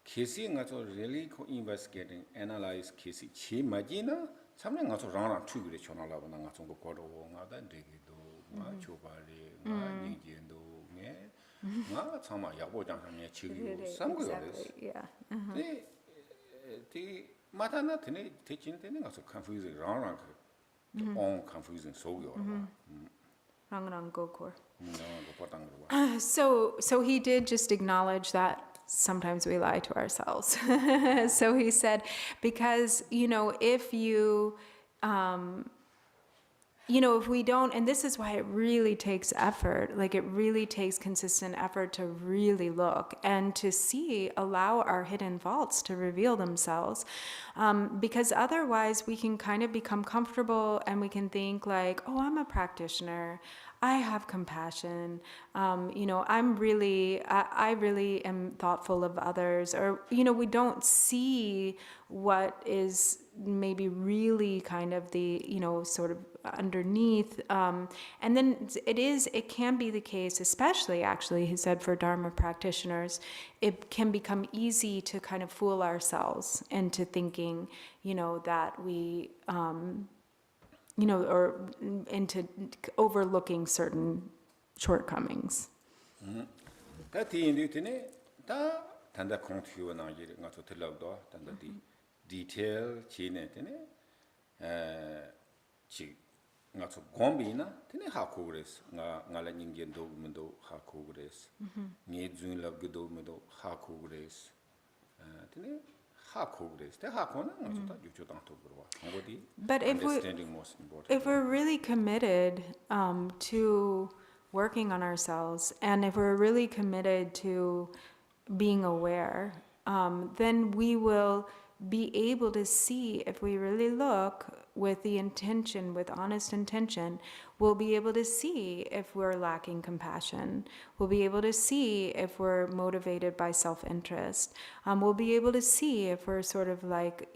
S2: Kesi ngaso really investigating, analyze kesi chi majina. Something ngaso rana two gre chona la bana ngaso ko kodo nga da degido nga chobali nga ningendo nge nga chama yabo jang samye chigi samgo yores.
S1: Yeah.
S2: The matana tene teaching tene ngaso confusing rana on confusing so yo.
S1: Rangrang gokor.
S2: No,
S1: So he did just acknowledge that sometimes we lie to ourselves. So he said, because, if you if we don't, and this is why it really takes effort, like it really takes consistent effort to really look and to see, allow our hidden faults to reveal themselves. Because otherwise we can kind of become comfortable and we can think like, oh, I'm a practitioner. I have compassion. I'm really, I really am thoughtful of others. Or, we don't see what is maybe really kind of the, sort of underneath. And then it can be the case, especially actually, he said, for Dharma practitioners, it can become easy to kind of fool ourselves into thinking, that we, or into overlooking certain shortcomings.
S2: 다 디인디티네 다 단다 콘티오 나기를 nga 토틀라도 단다 디 디테일 지네티네 지 nga 곰비나 티네 하고 그랬어 nga라 닝겐도 문도 하고 그랬어 니 준랍기도 문도 하고 그랬어 티네 하고 그랬어 대 하고는 nga 유초당도 그러와 한거디 understanding most important.
S1: If we're really committed to working on ourselves, and if we're really committed to being aware, then we will be able to see, if we really look with the intention, with honest intention, we'll be able to see if we're lacking compassion. We'll be able to see if we're motivated by self-interest. We'll be able to see if we're sort of like,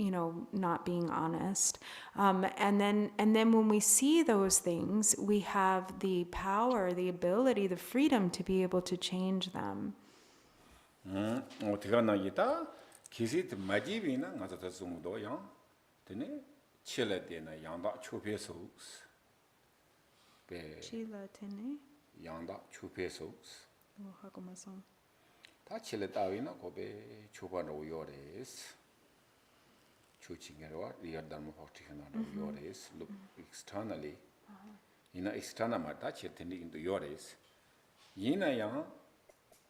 S1: not being honest. And then when we see those things, we have the power, the ability, the freedom to be able to change them.
S2: 어떻게 나기다 기시트 마지비나 가서 좀도요. 되네. 칠레데나 양다 초페소스. 배
S1: 칠레테네.
S2: 양다 초페소스.
S1: 뭐 하고 마서.
S2: 다 칠레다위나 고베 초반으로 요레스. 초칭게와 리얼담 파티셔나로 요레스. Look externally. 이나 external 마다 칠텐디 인도 요레스. 이나야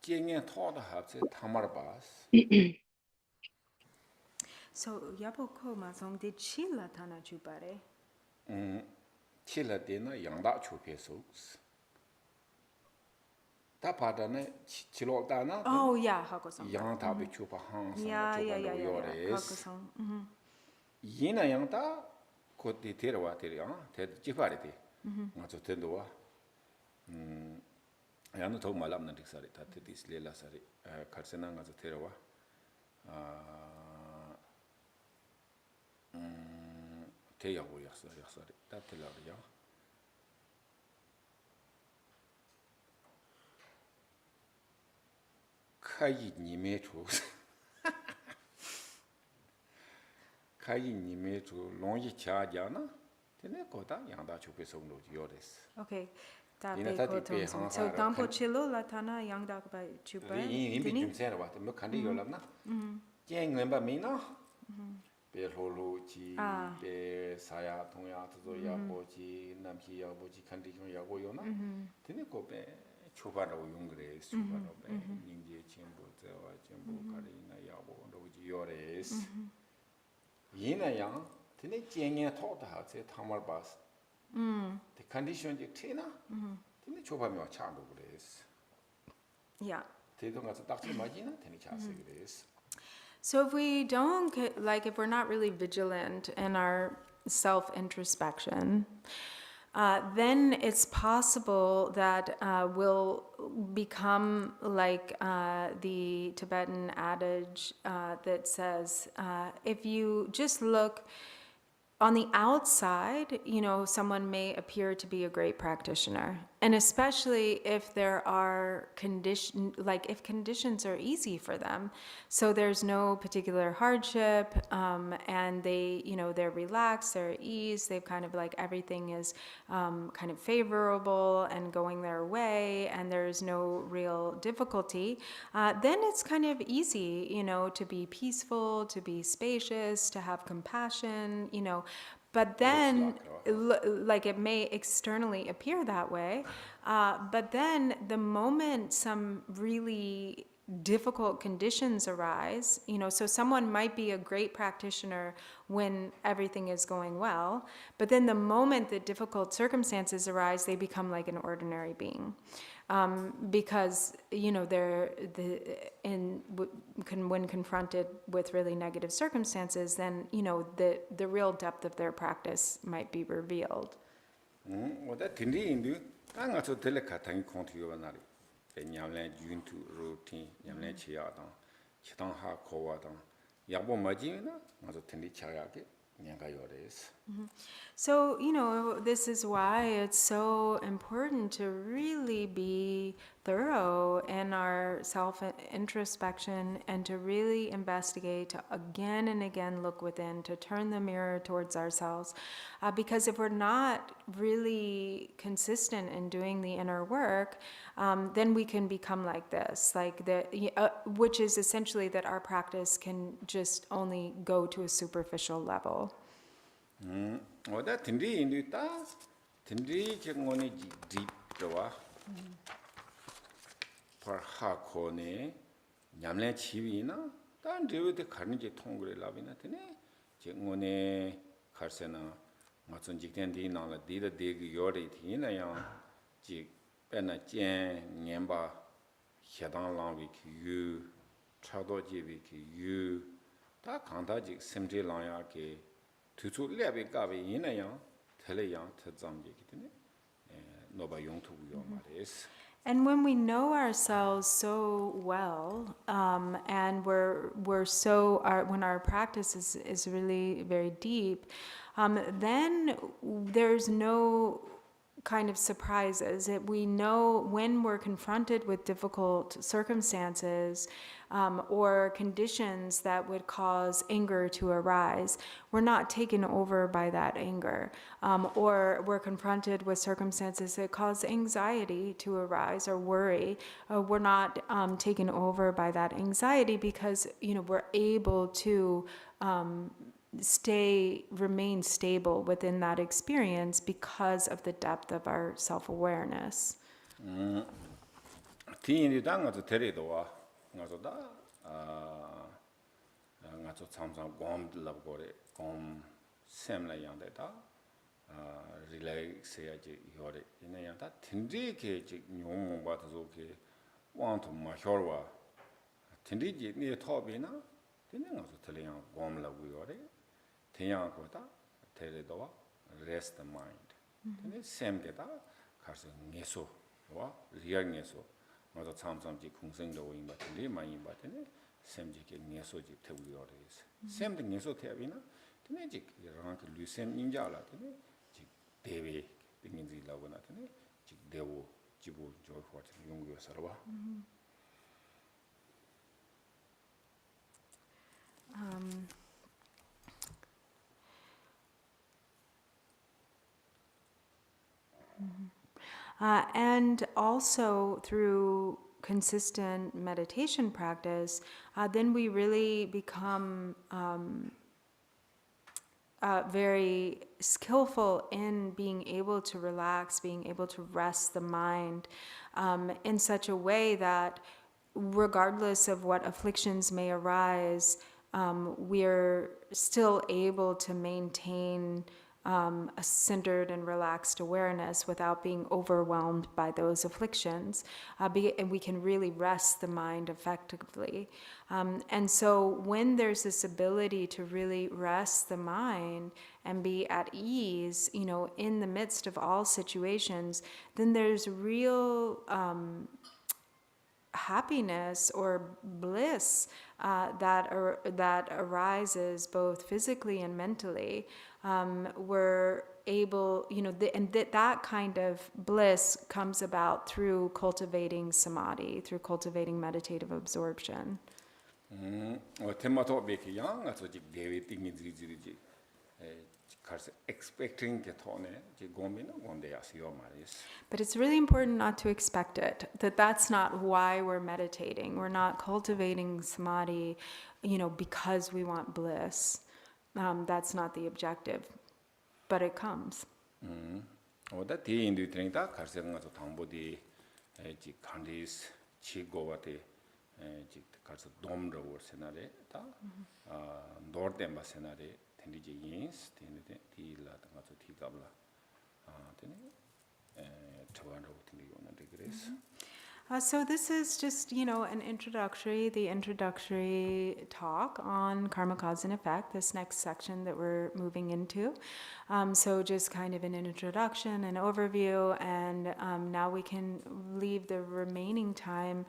S2: 쟁에 토다 합세 타마르바스.
S1: So 야보코 마성 데 칠라타나 주바레.
S2: 칠라데나 양다 초페소스. 다 바다네 칠로다나.
S1: Oh yeah, 하고서.
S2: 양다비 초파 항상
S1: Yeah.
S2: 요레스.
S1: 하고서.
S2: 이나 양다 코디 데려와 데려. 데 지파리데. 맞아 된도와. 야는 더 말람는 릭사리 다 테디스 레라사리 칼세나 가서 데려와. 대야고 약사리 다 들라리야. 카이 니메투 카이 니메투 롱이 차잖아. 되네 거다 양다 주페서 요레스.
S1: Okay.
S2: So
S1: tampo chilo latana yangda ba chupa.
S2: 이 좀 세라 와. 뭐 간디 열람나? 쟁은바 미나? 베홀로지 베 사야 동야 도도야 보지 남기 야보지 컨디션 야고요나 되네 거베 초바로 용그레 초바로 베 닝지 쳔보자와 쳔보 가리나 야보 로지 요레스 이나야 되네 쟁에 토다 하세 타마바스 the condition 지 티나 되네 초바미와 차고 그레스
S1: Yeah.
S2: 대동 가서 딱지 맞이나 되네 차세 그레스.
S1: So if we don't if we're not really vigilant in our self-introspection, then it's possible that we'll become like the Tibetan adage that says, if you just look on the outside, someone may appear to be a great practitioner. And especially if there are if conditions are easy for them. So there's no particular hardship, and they're relaxed, they're at ease, they've kind of like everything is kind of favorable and going their way, and there's no real difficulty, then it's kind of easy, to be peaceful, to be spacious, to have compassion, But then, it may externally appear that way, but then the moment some really difficult conditions arise, so someone might be a great practitioner when everything is going well, but then the moment that difficult circumstances arise, they become like an ordinary being. Because when confronted with really negative circumstances, then the real depth of their practice might be revealed.
S2: Oda tindi indu ta nga so tele khatang kontiyo nari. Nyamlen juntu routine nyamlen chiya dang chitang ha kowa dang yabo maji na nga so tindi chaya ke nyanga yores.
S1: So, this is why it's so important to really be thorough in our self-introspection and to really investigate, to again and again look within, to turn the mirror towards ourselves. Because if we're not really consistent in doing the inner work, then we can become like this, which is essentially that our practice can just only go to a superficial level.
S2: Oda tindi indu ta tindi ke ngoni deep dowa par ha ko ne nyamlen chiwi na ta dewe de karni je thongre labina tene je ngone kharsena matson jikten di na la di de de yore thi na ya ji pena jen nyemba hyadang lang wi ki yu chado ji wi ki yu ta kanda ji semje lang ya ke tutu lebe gabe ina ya tele ya tzam ji kitene no ba yong tu yo mares.
S1: And when we know ourselves so well, and when our practice is really very deep, then there's no kind of surprises. We know when we're confronted with difficult circumstances or conditions that would cause anger to arise, we're not taken over by that anger. Or we're confronted with circumstances that cause anxiety to arise or worry. We're not taken over by that anxiety because, we're able to remain stable within that experience because of the depth of our self-awareness.
S2: Tiini da nga zo tere dowa nga zo da nga zo samsam gom lab gore gom sem la yang de da relax ya ji yore ina yang da tindi ke ji nyong ba zo ke want to ma horwa tindi ji ni thobi na tindi nga zo tere yang gom lab yore Tiyang ko ta tere dowa rest the mind. Tene sem ke ta karse ngeso wa real ngeso. Ma to sam ji khungseng do yin ba tene ma yin ba tene sem ji ke ngeso ji te wi yore is. Sem de ngeso te bi na tene ji rang ke lu sem yin ja la tene ji dewe dingin ji la wa na tene ji dewo ji bo jo ho te yong yo sa ba.
S1: And also through consistent meditation practice, then we really become very skillful in being able to relax, being able to rest the mind in such a way that regardless of what afflictions may arise, we're still able to maintain a centered and relaxed awareness without being overwhelmed by those afflictions. And we can really rest the mind effectively. And so when there's this ability to really rest the mind and be at ease, in the midst of all situations, then there's real happiness or bliss that arises both physically and mentally. We're able, and that kind of bliss comes about through cultivating samadhi, through cultivating meditative absorption. But it's really important not to expect it, that's not why we're meditating. We're not cultivating samadhi, because we want bliss. That's not the objective, but it comes.
S2: 직 가서 돔로 세나레 다 노르덴바 세나레 텐디지 인스 텐데 디라 가서 디갑라 되네 저완로 텐디 오는데 그래서
S1: So this is just, an the introductory talk on karma, cause, and effect, this next section that we're moving into. So just kind of an introduction, an overview, and now we can leave the remaining time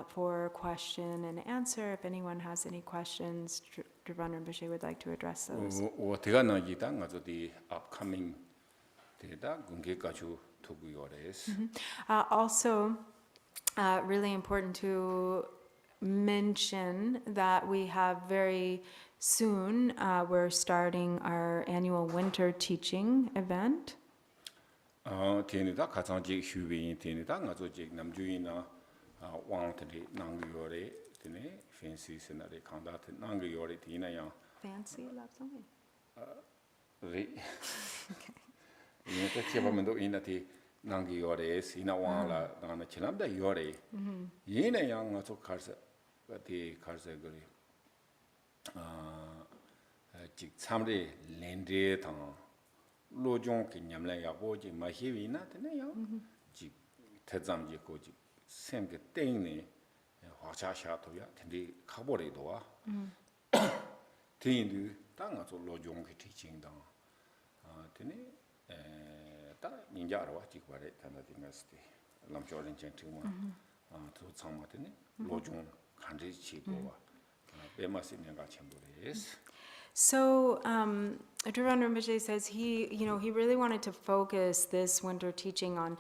S1: for question and answer. If anyone has any questions, Drupon Rinpoche would like to address those.
S2: 어디가 나기다 가서 디 upcoming 데다 군계가주 토구요레스.
S1: Also, really important to mention that we have very soon, we're starting our annual winter teaching event.
S2: 테니다 가상직 휴빈 테니다 가서직 남주이나 왕들이 남교요레 되네 팬시 세나레 강다트 남교요레 디나야
S1: Fancy love song?
S2: 리 이게 제법면도 이나티 nangiores ina wala dana chilamda yore yene yang so karsa ti karsa gori 직 참리 렌데 당 로종 기념래 야보지 마히위나 되네요 직 대잠지 고지 샘게 땡네 화차샤도야 근데 가버리도와 대인도 땅아서 로종 그 티칭당 되네 다 인자로 지고래 단다딩스티 람쇼린 젠트마 또 참마드네 로종 간지 지고와 베마시네가 첨부레스.
S1: So, Drupon Rinpoche says he really wanted to focus this winter teaching on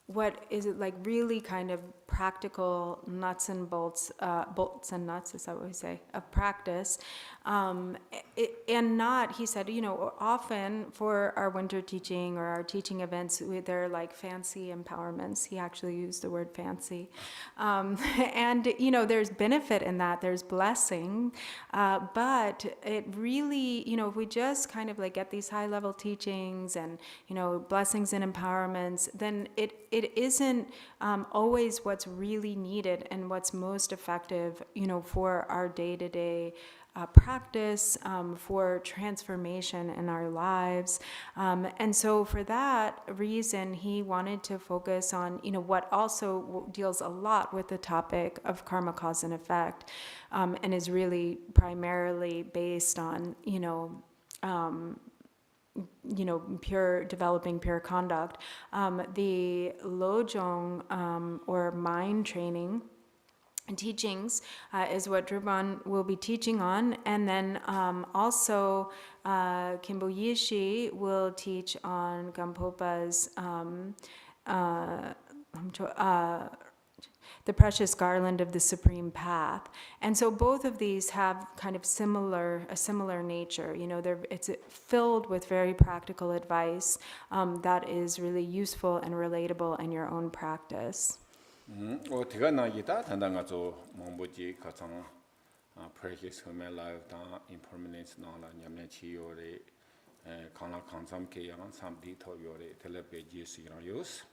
S1: what is it like really kind of practical nuts and bolts and nuts, is that what we say, of practice. And not, he said, often for our winter teaching or our teaching events, they're like fancy empowerments. He actually used the word fancy. And, there's benefit in that, there's blessing. But it really, if we just kind of like get these high level teachings and, blessings and empowerments, then it isn't always what's really needed and what's most effective, for our day-to-day practice, for transformation in our lives. And so for that reason, he wanted to focus on, what also deals a lot with the topic of karma, cause, and effect, and is really primarily based on, developing pure conduct. The Lojong, or mind training teachings, is what Drupon will be teaching on. And then also Kimbo Yishi will teach on Gampopa's the precious garland of the supreme path. And so both of these have kind of a similar nature. It's filled with very practical advice that is really useful and relatable in your own practice.
S2: 어디가 나기다 단단가서 몸보지 가상 precious human life 다 impermanence 나라 냠내 치요레 강나 강삼케 양한 삼디 토요레 텔레페지스이랑 요스.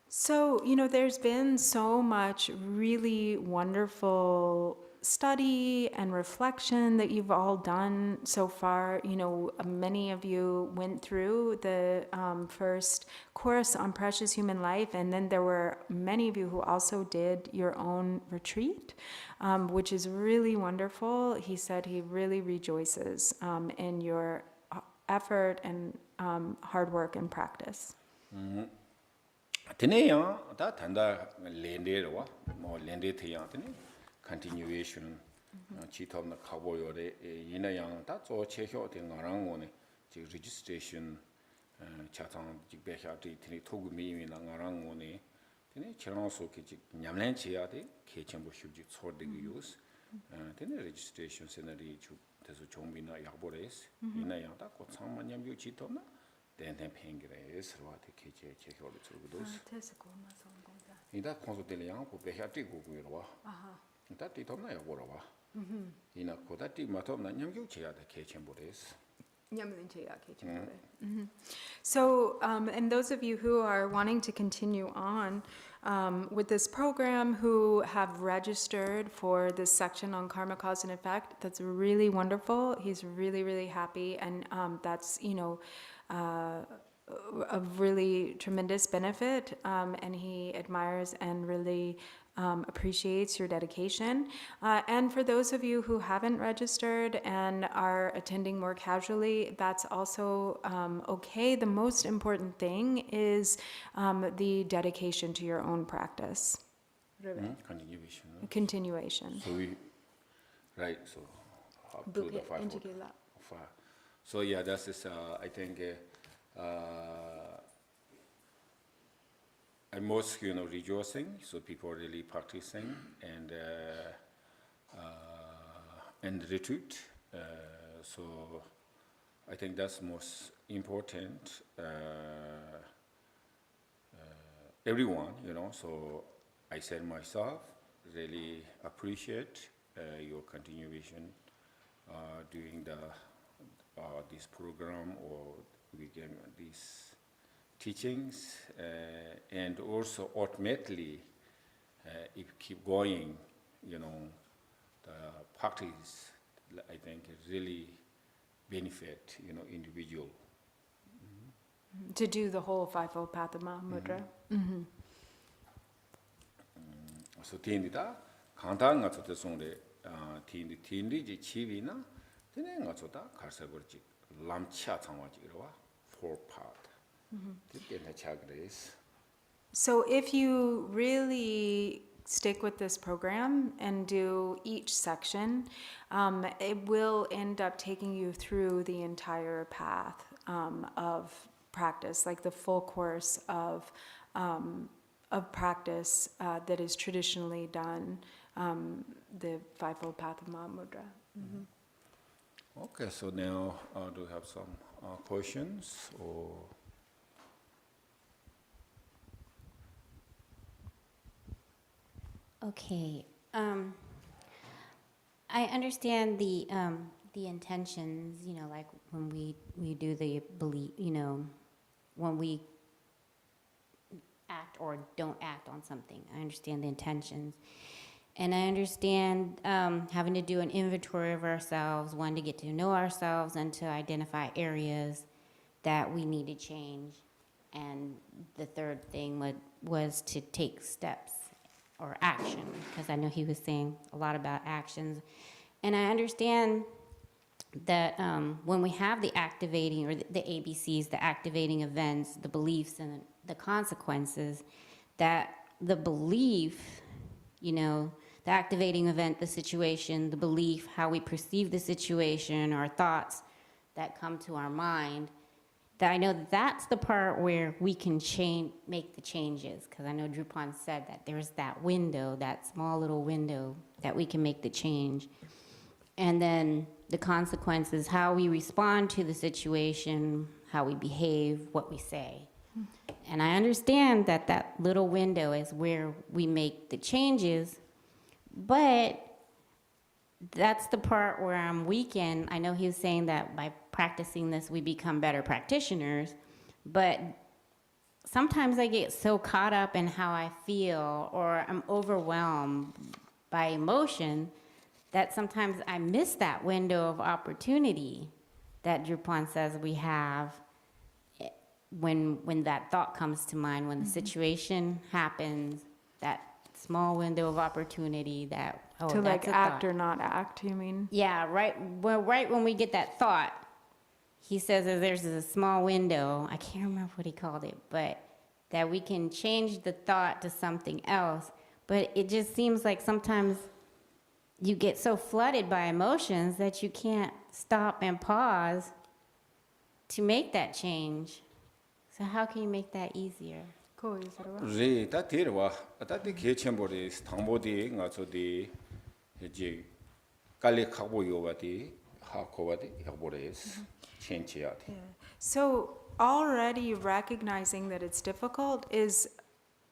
S1: So, there's been so much really wonderful study and reflection that you've all done so far. Many of you went through the first course on precious human life, and then there were many of you who also did your own retreat, which is really wonderful. He said he really rejoices in your effort and hard work and practice.
S2: 드네요. 다 단다 렌데로와 뭐 렌데테야 드네. continuation 지톱나 가보요레 이나양 다 조체효 된 거랑 오네. 지 registration 차상 직배샤티 드네 토구 미미나 거랑 오네. 드네 저랑서 지 냠렌치야 돼. 개첨부 휴지 초르되기 유스. 드네 registration 세너리 주 대서 종비나 약보레스. 이나양 다 고창만 냠유 지톱나 대대 팽기레스로 어떻게 제효를 주고도스 이다 콘소텔이랑 고배하티 고고요와 아하 이다 티톱나요 보러와 이나 고다티 마톱나 냠교 제야다 개첨보레스
S1: So, and those of you who are wanting to continue on with this program who have registered for this section on karma, cause, and effect. That's really wonderful. He's really, really happy, and that's, a really tremendous benefit, and he admires and really appreciates your dedication. And for those of you who haven't registered and are attending more casually, that's also okay. The most important thing is the dedication to your own practice.
S2: Continuation.
S1: Continuation.
S2: So right, so up to the fivefold. So yeah, that's is, I think, I'm most, rejoicing. So people are really practicing and retreat. So I think that's most important. Everyone, so I said myself, really appreciate your continuation during this program or these teachings, and also ultimately, if you keep going, the practice, I think, really benefit, individual.
S1: To do the whole Fivefold Path of Mahamudra.
S2: So Thinley다 간단한 것 같은 송래 Thinley 치비나 되는 것 같다 갈색을지 람치아 상황지로와 four part.
S1: So if you really stick with this program and do each section, it will end up taking you through the entire path of practice, like the full course of practice that is traditionally done, the Fivefold Path of Mahamudra.
S2: Okay, so now do you have some questions or?
S5: Okay. I understand the intentions, like when we do the belief, when we act or don't act on something. I understand the intentions. And I understand having to do an inventory of ourselves, one, to get to know ourselves and to identify areas that we need to change. And the third thing was to take steps or action, because I know he was saying a lot about actions. And I understand that when we have the activating, or the ABCs, the activating events, the beliefs and the consequences, that the belief, the activating event, the situation, the belief, how we perceive the situation, our thoughts that come to our mind, that I know that's the part where we can make the changes, because I know Drupon said that there's that window, that small little window that we can make the change. And then the consequences, how we respond to the situation, how we behave, what we say. And I understand that that little window is where we make the changes, but that's the part where I'm weak in. I know he was saying that by practicing this, we become better practitioners, but sometimes I get so caught up in how I feel, or I'm overwhelmed by emotion, that sometimes I miss that window of opportunity that Drupon says we have when that thought comes to mind, when the situation happens, that small window of opportunity that,
S1: To like act
S5: thought.
S1: or not act, you mean?
S5: Yeah, right. Well, right when we get that thought, he says that there's a small window. I can't remember what he called it, but that we can change the thought to something else. But it just seems like sometimes you get so flooded by emotions that you can't stop and pause to make that change. So how can you make that easier?
S1: Cool, you said it well.
S2: 네, 다 데려와. 다 개천벌이 당보디 가서디 이제 깔리 가고 요바디 하고바디 하보레스 change야디.
S1: So already recognizing that it's difficult is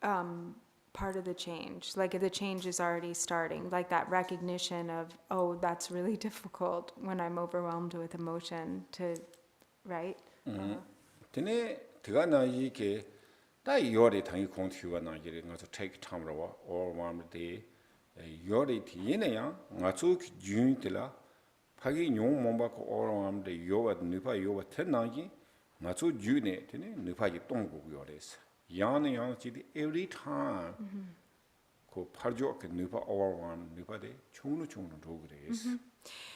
S1: part of the change. Like the change is already starting. Like that recognition of, oh, that's really difficult when I'm overwhelmed with emotion to, right?
S2: 근데 제가 나 이게 다 요리 당이 공투와 나기를 가서 take time로 overwhelmed day 요리 뒤에야 가서 준이들라 파기 용 몸바고 overwhelmed 요와 느파 요와 태나기 가서 준에 되네 느파기 동국 요래서 양은 양지디 every time 그 파죠 그 느파 overwhelmed 느파데 총로 도그래서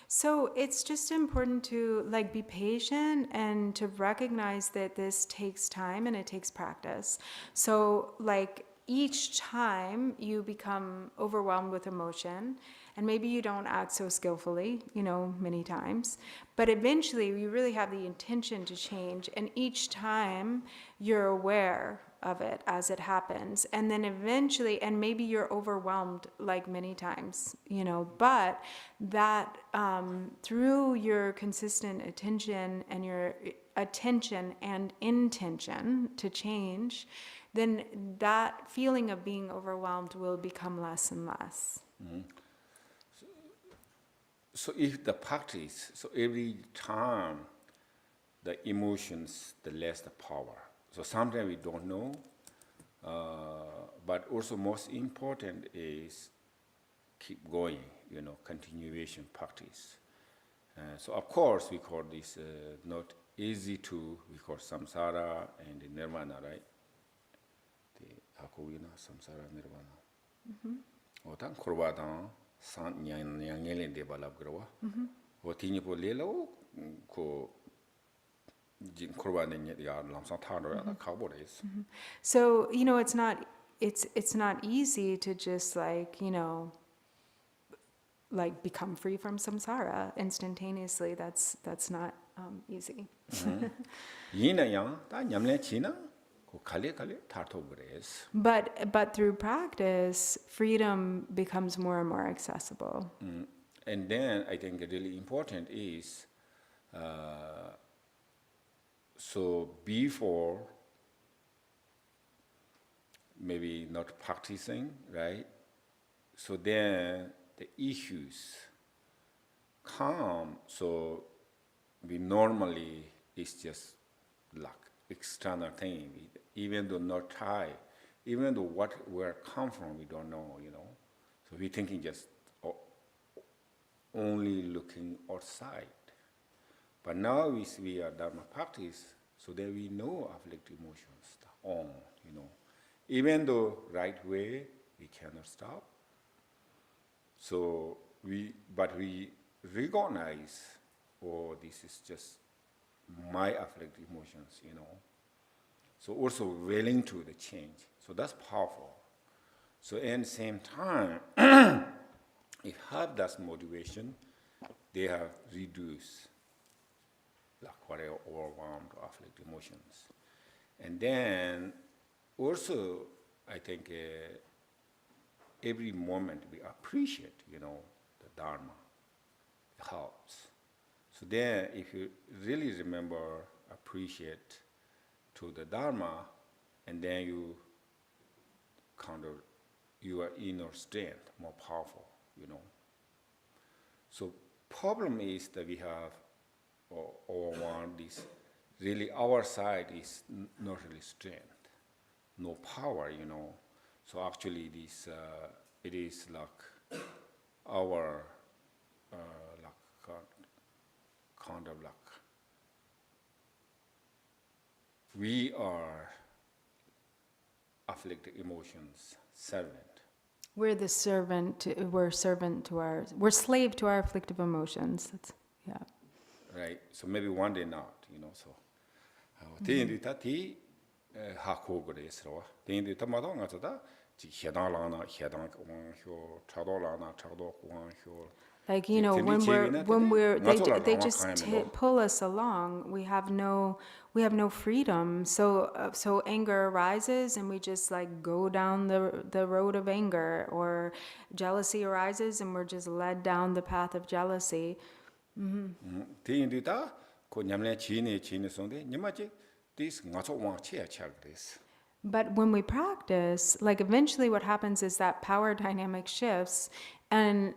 S1: So it's just important to like be patient and to recognize that this takes time and it takes practice. So like each time you become overwhelmed with emotion, and maybe you don't act so skillfully, many times, but eventually you really have the intention to change, and each time you're aware of it as it happens, and then eventually, and maybe you're overwhelmed like many times, but that through your consistent attention and your attention and intention to change, then that feeling of being overwhelmed will become less and less.
S2: So if the practice, so every time the emotions, the less the power. So sometimes we don't know, but also most important is keep going, continuation practice. So of course we call this not easy to, we call samsara and nirvana, right? The hakogina samsara nirvana. Otan korbadan san nyangelen de balab grawa. Otini po lelo ko jin korbanen ya lamsan tharo ya kabores.
S1: So it's not easy to just like become free from samsara instantaneously. That's not easy.
S2: Yina yang ta nyamle china ko khale tharto gres.
S1: But through practice, freedom becomes more and more accessible.
S2: And then I think really important is so before maybe not practicing, right? So then the issues come, so we normally it's just like external thing, even though not try, even though where come from we don't know, So we thinking just only looking outside. But now we are Dharma practice, so that we know afflictive emotions, Even though right way we cannot stop. So we recognize, this is just my afflictive emotions, So also willing to the change. So that's powerful. So at the same time, if have that motivation, they have reduced like whatever overwhelmed or afflictive emotions. And then also, I think every moment we appreciate, the Dharma helps. So then if you really remember, appreciate to the Dharma, and then you your inner strength more powerful, So problem is that we have overwhelmed this. Really our side is not really strength, no power, So actually this, it is like our kind of like we are afflicted emotions servant.
S1: We're the servant. We're slave to our afflictive emotions. Yeah.
S2: Right. So maybe one day not, So. Then the tati hakogre sro. Then the tamado ngata ji hedalana hedang wang hyo chadolana chado wang hyo.
S1: Like they just pull us along. We have no freedom. So anger arises and we just like go down the road of anger, or jealousy arises and we're just led down the path of jealousy.
S2: Tindita ko nyamle chini sonde nyamaji this ngaso wang chia this.
S1: But when we practice, like eventually what happens is that power dynamic shifts, and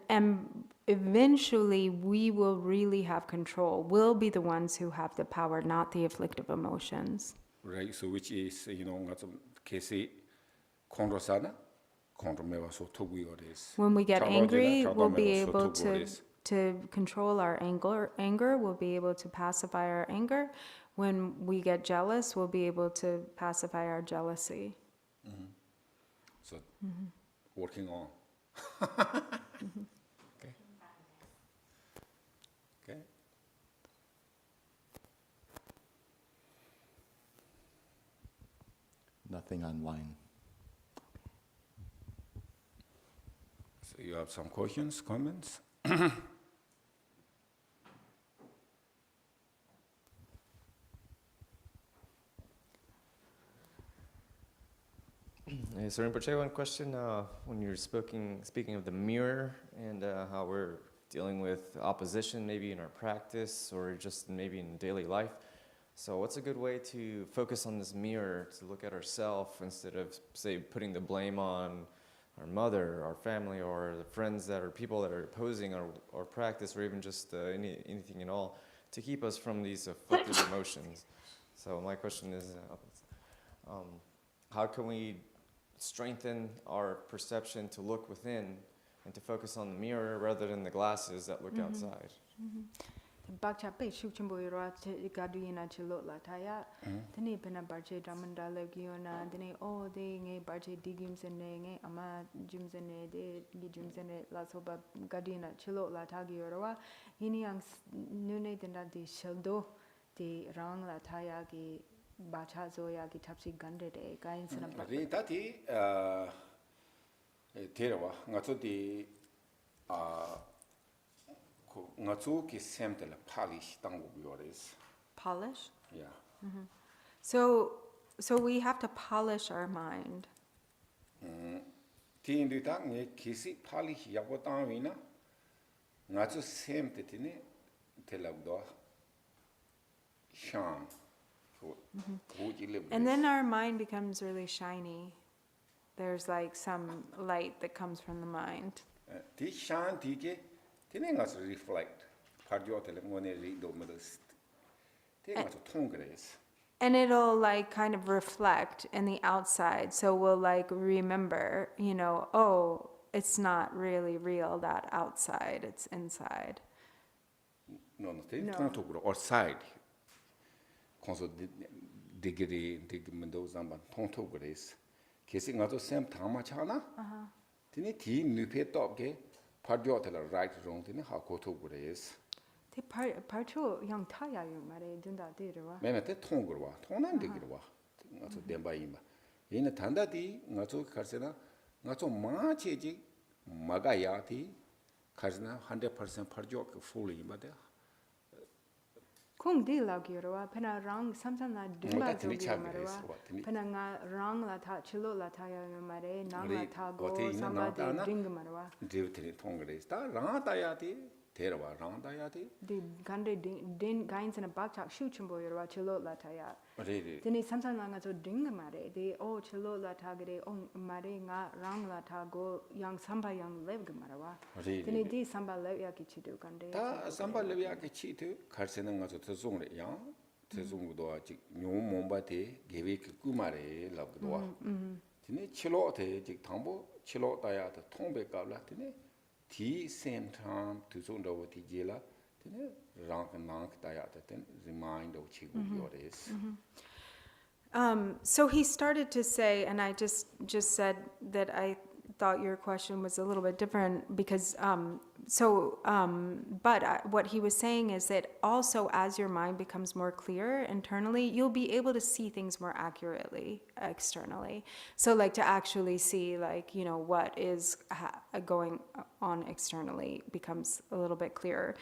S1: eventually we will really have control. We'll be the ones who have the power, not the afflictive emotions.
S2: Right, so which is, kesi kondrosana kondromewa so toguyores.
S1: When we get angry, we'll be able
S2: toguyores.
S1: to control our anger. We'll be able to pacify our anger. When we get jealous, we'll be able to pacify our jealousy.
S2: So working on. Okay. Okay.
S3: Nothing online.
S2: So you have some questions, comments?
S6: Hey, so Rinpoche, one question. When you're speaking of the mirror and how we're dealing with opposition, maybe in our practice or just maybe in daily life. So what's a good way to focus on this mirror, to look at ourselves instead of, say, putting the blame on our mother, our family, or the friends that are people that are opposing our practice, or even just anything at all, to keep us from these afflicted emotions? So my question is, how can we strengthen our perception to look within and to focus on the mirror rather than the glasses that look outside?
S1: Bakcha pe shukchimbo yoro gaduyina chilo lataya. Tani pena barche damandale giona. Tani oh de nge barche digums and nge ama gyms and de gyms and la soba gaduyina chilo latagi yorowa. Ini yang nune tenda de sheldo de rang lataya ki bacha zoya ki tapsi gande de kain sana.
S2: Ri tati terawa ngatso di ngatso ki semtela polish tango yores.
S1: Polish?
S2: Yeah.
S1: So we have to polish our mind.
S2: Ti indu ta nge kisi polish yabo tangwina ngatso semte tine telabdo sham.
S1: And then our mind becomes really shiny. There's like some light that comes from the mind.
S2: Ti shan ti ke tine ngatso reflect. Parjo tele ngone ri do medest. Ti ngatso tongres.
S1: And it'll like kind of reflect in the outside. So we'll like remember, oh, it's not really real, that outside, it's inside.
S2: No, ti tongtogro or side. Konso digiri digmendo zamban tongtogres. Kesi ngatso sem tama chana. Tine ti nupe topke parjo tele right wrong tine ha kotogres.
S1: Te parcho yang taya yung mare dunda derewa.
S2: 매매때 통그러와 통난 되기로와 ngazo dembaimba ina tandati ngazo karsena ngazo macheji magayati karsena 100% parjo fully imba
S1: Kung di lau girowa pena rang samsam na dumba zogi marewa. Pena nga rang la ta chilo la taya yung mare nang la ta go samba de ding marewa.
S2: devtri tongres ta rangtayati terwa rangtayati
S1: The gande din gains in a backtalk shoot chimbo yorwa chilo la taya.
S2: re
S1: Then sometimes nga so ding mare de oh chilo la tagre oh mare nga rang la tago yang samba yang lev gmarawa. Then di samba lev ya ki chidu gande.
S2: 다 삼발레비아게 치트 갈세는 가서 ተ송래 양 ተ송도 아직 묘몬바데 계획 꾸마레 랍도와 디네 칠로테 직 당보 칠로 따야다 통백갑라 디네 디 same time 두송도 디제라 디네 랑낭 따야다 된 remind of 치고 요레스
S1: So he started to say, and I just said that I thought your question was a little bit different because, but what he was saying is that also as your mind becomes more clear internally, you'll be able to see things more accurately externally. So like to actually see like, what is going on externally becomes a little bit clearer.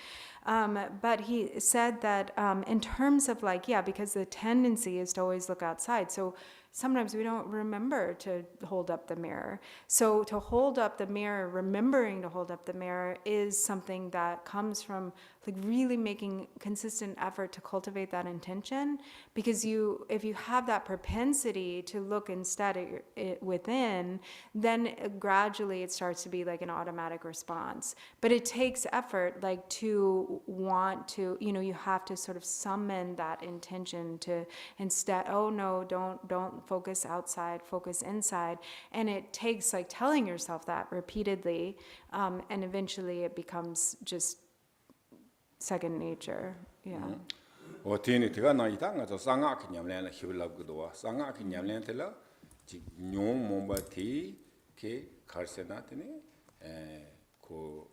S1: But he said that in terms of like, because the tendency is to always look outside. So sometimes we don't remember to hold up the mirror. So to hold up the mirror, remembering to hold up the mirror is something that comes from like really making consistent effort to cultivate that intention, because if you have that propensity to look instead at it within, then gradually it starts to be like an automatic response. But it takes effort, like to want to, you have to sort of summon that intention to instead, oh no, don't focus outside, focus inside. And it takes like telling yourself that repeatedly, and eventually it becomes just second nature. Yeah.
S2: 어때니 내가 나 이당 가서 상악 냠래는 히블랍고도 상악 냠래한테라 뇽 몸바티 게 갈세나더니 에고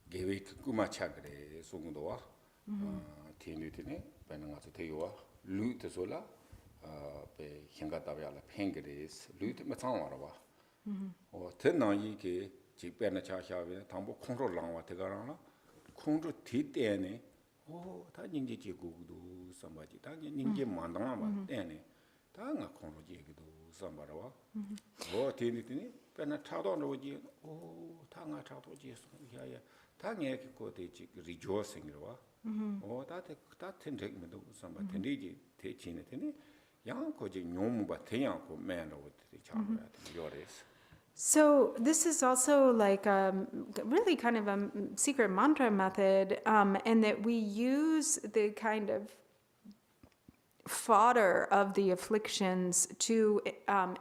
S2: 계획 꾸마차 그래 송도와 티니티네 배는 가서 되요와 루트솔라 배 현가다야라 팽그레스 루트 마창와라 봐 테나이게 집배나 차샤베 당보 콩로랑와 대가라나 콩로 뒤때네 다 닝게 제고도 삼바지 다 닝게 만당아 봐 때네 다가 콩로 제고도 삼바라와 티니티네 배나 차도로지 다가 차도지 야야 당에 그거지 rejoicing로와 다 텐데기도 삼바 텐데지 대치네더니 양고지 뇽무바 대양고 맨로 차로야 요레스.
S1: So this is also like really kind of a secret mantra method, and that we use the kind of fodder of the afflictions to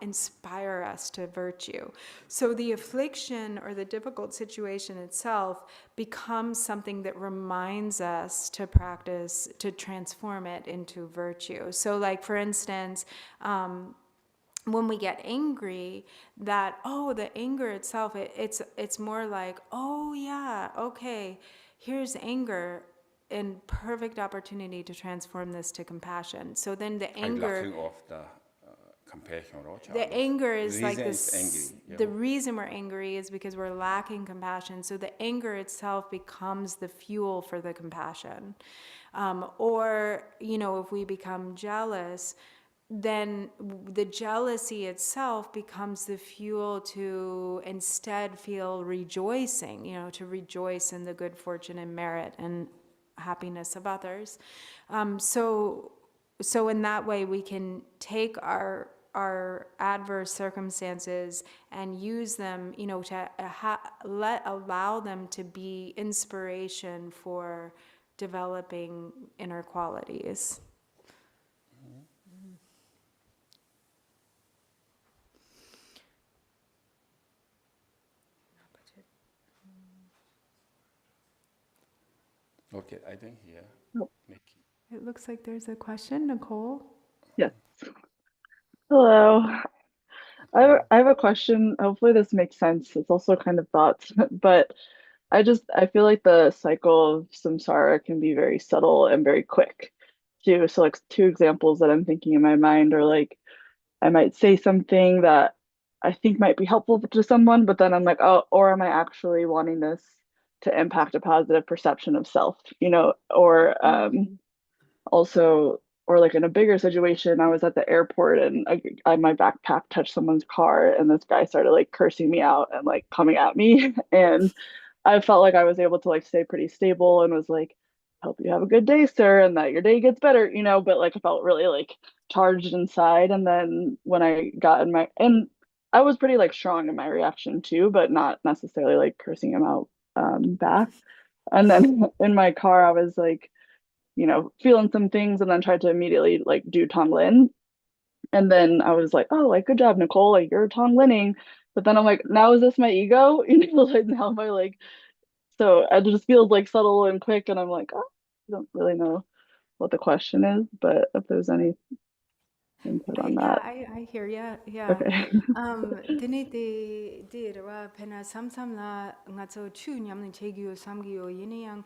S1: inspire us to virtue. So the affliction or the difficult situation itself becomes something that reminds us to practice, to transform it into virtue. So like, for instance, when we get angry, that, the anger itself, it's more like, oh yeah, okay, here's anger, and perfect opportunity to transform this to compassion. So then the anger, the anger is like this. The reason we're angry is because we're lacking compassion. So the anger itself becomes the fuel for the compassion. Or if we become jealous, then the jealousy itself becomes the fuel to instead feel rejoicing, to rejoice in the good fortune and merit and happiness of others. So in that way, we can take our adverse circumstances and use them, to allow them to be inspiration for developing inner qualities.
S2: Okay, I think here.
S7: Oh.
S1: It looks like there's a question, Nicole.
S7: Yes. Hello. I have a question. Hopefully this makes sense. It's also kind of thoughts, but I feel like the cycle of samsara can be very subtle and very quick too. So like two examples that I'm thinking in my mind are like, I might say something that I think might be helpful to someone, but then I'm like, oh, or am I actually wanting this to impact a positive perception of self, or also, or like in a bigger situation, I was at the airport and my backpack touched someone's car and this guy started like cursing me out and like coming at me. And I felt like I was able to like stay pretty stable and was like, hope you have a good day, sir, and that your day gets better, but like I felt really like charged inside. And then when I got and I was pretty like strong in my reaction too, but not necessarily like cursing him out back. And then in my car, I was like, feeling some things and then tried to immediately like do Tonglen. And then I was like, oh, like, good job, Nicole, like you're Tonglening. But then I'm like, now is this my ego? Like now am I like, so it just feels like subtle and quick. And I'm like, I don't really know what the question is, but if there's any input on that.
S1: I hear you. Yeah.
S7: Okay.
S1: Dini de ra pena samsamla ngato chu nyamni chegyo samgyo yiniyang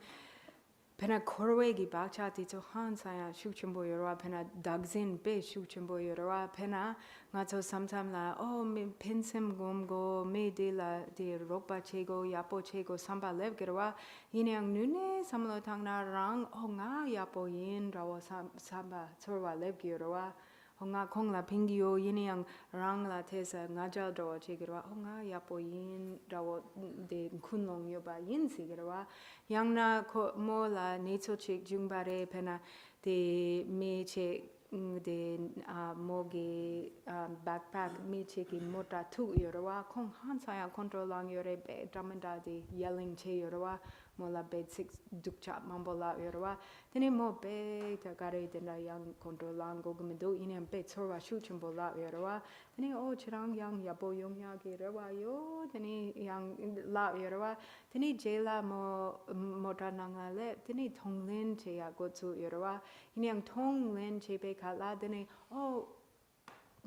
S1: pena korwe gi bakcha ti to han saya shukchimbo yorwa pena dagzin be shukchimbo yorwa pena ngato samsamla me pinsim gomgo me de la de ropa chego yapo chego samba lev gerwa yiniyang nune samlo tangna rang nga yapo yin rawa samba sorwa lev gerwa honga kongla pingyo yin yang rangla tesa ngaja do chigirwa honga yapo yin dawo de kunlong yoba yin sigirwa yangna ko mola necho chik jungbare pena de me che de mogi backpack me cheki mota tu yorwa kong hansaya controlang yore be damanda de yelling che yorwa mola bed six dukcha mambola yorwa tene mo be ta gare de na yang controlang go gmedo inem be sorwa shuchimbola yorwa tene o chirang yang yabo yong ya ge rewa yo tene yang la yorwa tene jela mo mota nangale tene thonglin che ya go chu yorwa yang thonglin che be kala tene o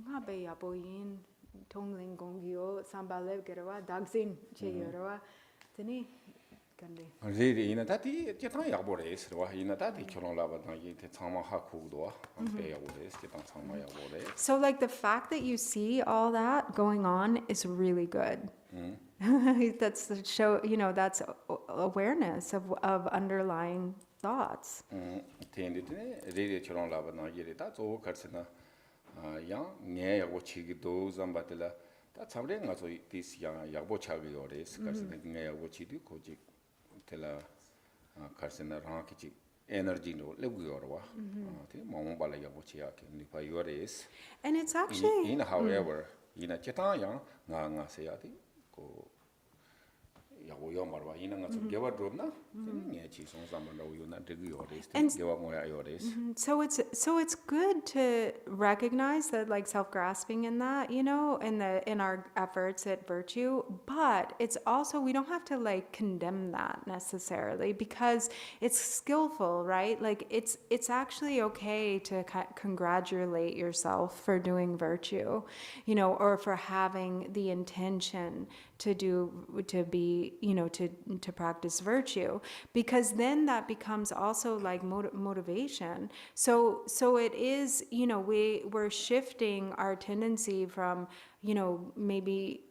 S1: nga be yabo yin thonglin gongyo sambale gerwa dagsin che yorwa tene 간데
S2: 리리 이나 다디 제탄 야보레스 와 이나 다디 결혼라바다 이테 상마 하쿠도 안베 야보레스 제탄 상마 야보레.
S1: So like the fact that you see all that going on is really good. That's the show, you know, that's awareness of underlying thoughts.
S2: 텐디네 리리 결혼라바다 이리 다조 카르스나 야 녜야고 치기도 잠바텔라 다 참레 가서 디스 야 야보 차기 요레스 카르스나 녜야고 치디 고직 텔라 카르스나 라키치 에너지 노 레고요와 티 마몽발야 보치야케 니파 요레스.
S1: And it's actually
S2: in however ina chetaya nga seati ko yago yomarwa ina nga gewa drobna nge chi song samanda uyuna degu yores gewa ngoya yores.
S1: So it's good to recognize that like self-grasping in that, you know, in our efforts at virtue, but it's also we don't have to like condemn that necessarily because it's skillful, right? Like it's actually okay to congratulate yourself for doing virtue, you know, or for having the intention to be, you know, to practice virtue, because then that becomes also like motivation. So it is, you know, we're shifting our tendency from, you know, maybe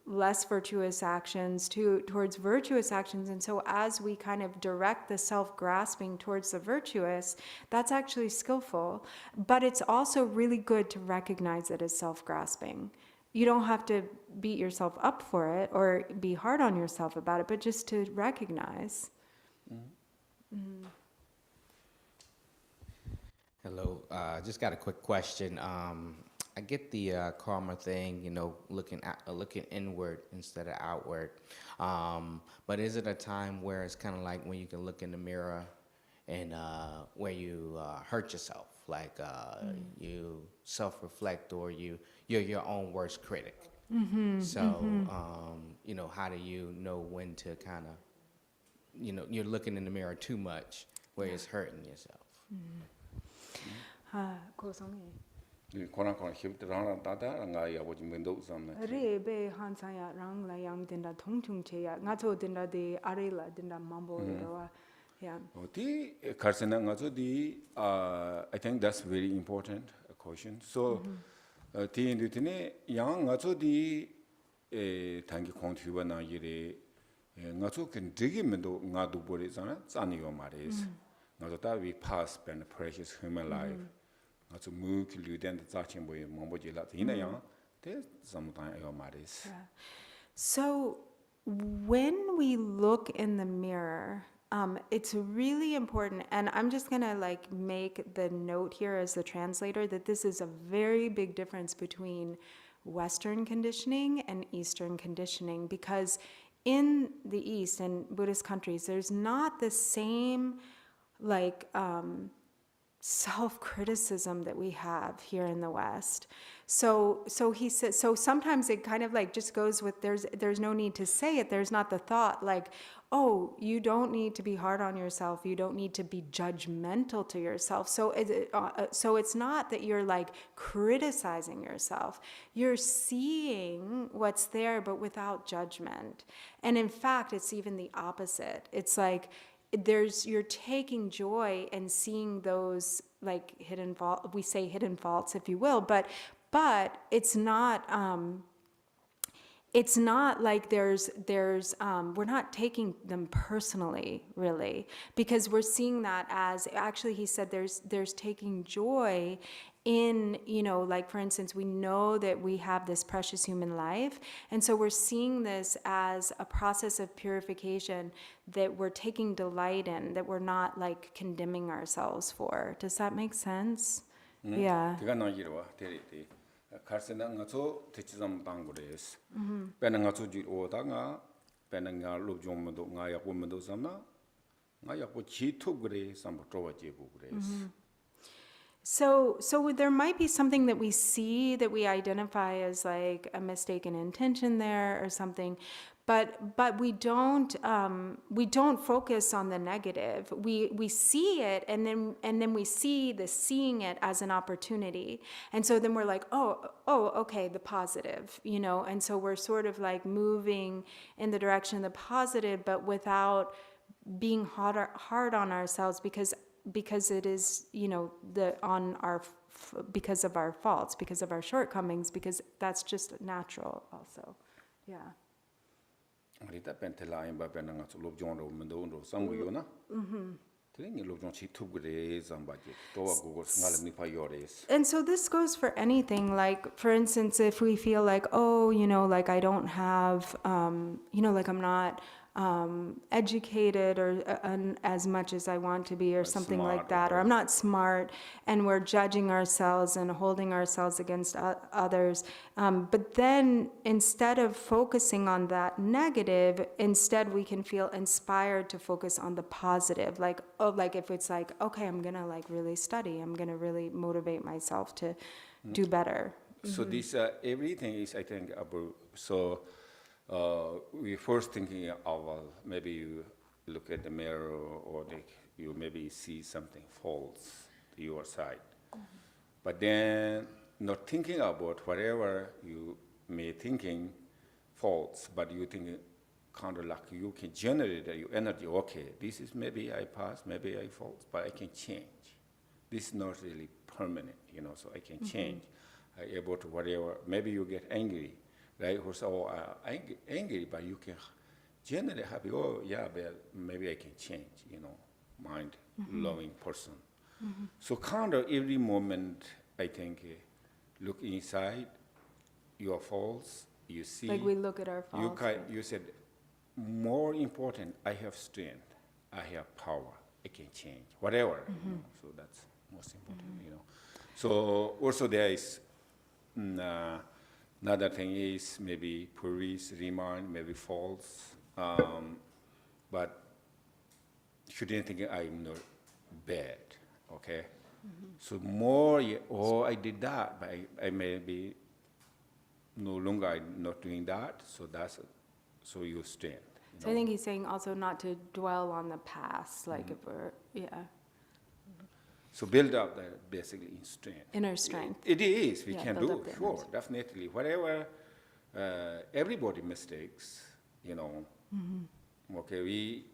S1: less virtuous actions towards virtuous actions. And so as we kind of direct the self-grasping towards the virtuous, that's actually skillful, but it's also really good to recognize it as self-grasping. You don't have to beat yourself up for it or be hard on yourself about it, but just to recognize.
S8: Hello, just got a quick question. I get the karma thing, you know, looking inward instead of outward. But is it a time where it's kind of like when you can look in the mirror and where you hurt yourself, like you self-reflect or you're your own worst critic? You know, how do you know when to kind of, you know, you're looking in the mirror too much where it's hurting yourself?
S2: 코나 힘들어라 다다 nga 야보지 mendo samna.
S1: Rebe hansaya rang la yang dinda tongtung cheya ngacho dinda de arela dinda mambo rowa. Yeah.
S2: Oti karsena ngazo di I think that's very important question. So ti inditine yang ngazo di tangi kontribuwa na yire ngazo ken digi mendo ngadu bori zana zani yo mares. Ngazo ta we pass spend precious human life. Ngazo mu kiluden da zachin boy mambo jela ina yang te zamutan yo mares.
S1: So when we look in the mirror, it's really important, and I'm just gonna like make the note here as the translator that this is a very big difference between Western conditioning and Eastern conditioning, because in the East and Buddhist countries, there's not the same like self-criticism that we have here in the West. So he says, so sometimes it kind of like just goes with there's no need to say it. There's not the thought like, oh, you don't need to be hard on yourself. You don't need to be judgmental to yourself. So it's not that you're like criticizing yourself. You're seeing what's there, but without judgment. And in fact, it's even the opposite. It's like you're taking joy in seeing those like hidden faults. We say hidden faults, if you will, but it's not like there's we're not taking them personally, really, because we're seeing that as actually he said there's taking joy in, like for instance, we know that we have this precious human life. And so we're seeing this as a process of purification that we're taking delight in, that we're not like condemning ourselves for. Does that make sense? Yeah.
S2: Tiga na yirwa teri ti karsena ngaso tichizam tangures. Pena ngaso jir oda nga pena nga lobjong mendo nga yakbo mendo samna nga yakbo chitu gure sambo trowa jebu gures.
S1: So there might be something that we see that we identify as like a mistaken intention there or something, but we don't focus on the negative. We see it and then we see the seeing it as an opportunity, and so then we're like, oh okay, the positive, and so we're sort of like moving in the direction of the positive, but without being hard on ourselves because it is, because of our faults, because of our shortcomings, because that's just natural also. Yeah.
S2: Rita pentela imba pena ngaso lobjong ro mendo ro sangu yo na. Teni lobjong chitu gure zamba je towa gogo ngale mi pa yores.
S1: And so this goes for anything, like, for instance, if we feel like, like I don't have, like I'm not educated or as much as I want to be or something like that, or I'm not smart, and we're judging ourselves and holding ourselves against others. But then instead of focusing on that negative, instead we can feel inspired to focus on the positive. Like, like if it's like, okay, I'm gonna like really study, I'm gonna really motivate myself to do better.
S2: So this everything is, I think, about we first thinking of maybe you look at the mirror or you maybe see something false to your side, but then not thinking about whatever you may thinking false, but you think kind of like you can generate your energy. Okay, this is maybe I pass, maybe I false, but I can change. This is not really permanent, so I can change. I able to whatever. Maybe you get angry. Right? Or so angry, but you can generally happy. Oh, yeah, but maybe I can change. Mind loving person. So kind of every moment, I think, look inside your faults. You see.
S1: Like we look at our faults.
S2: You said more important. I have strength. I have power. I can change whatever. So that's most important. So also there is. Another thing is maybe police remind, maybe false, but shouldn't think I'm not bad, okay? So more, I did that, but I may be no longer I'm not doing that, so you stand.
S1: So I think he's saying also not to dwell on the past, like if we're,
S2: So build up basically in strength.
S1: Inner strength.
S2: It is, we can
S1: build
S2: do,
S1: up the
S2: sure, definitely. Whatever, everybody mistakes, Okay,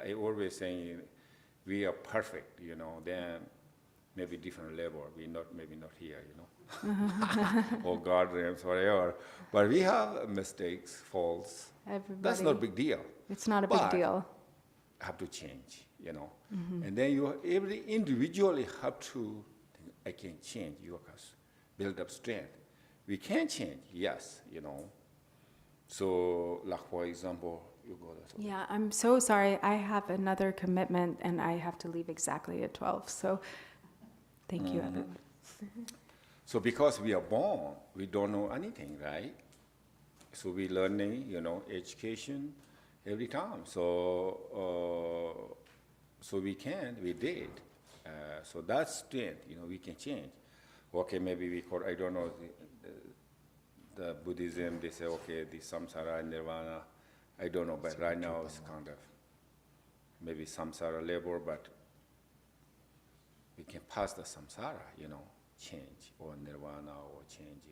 S2: I always say we are perfect, then maybe different level, maybe not here, or guardrails, whatever. But we have mistakes, faults.
S1: Everybody.
S2: That's not a big deal.
S1: It's not a big deal.
S2: Have to change, and then you every individually have to think, I can change, you build up strength. We can change, yes, So, like for example, you go that way.
S1: Yeah, I'm so sorry. I have another commitment and I have to leave exactly at 12. So, thank you, everyone.
S2: So, because we are born, we don't know anything, right? So we learning, education every time. So we did. So that's strength, we can change. Okay, maybe we could, I don't know, the Buddhism, they say, okay, the samsara and nirvana, I don't know, but right now it's kind of maybe samsara level, but we can pass the samsara, change, or nirvana, or change,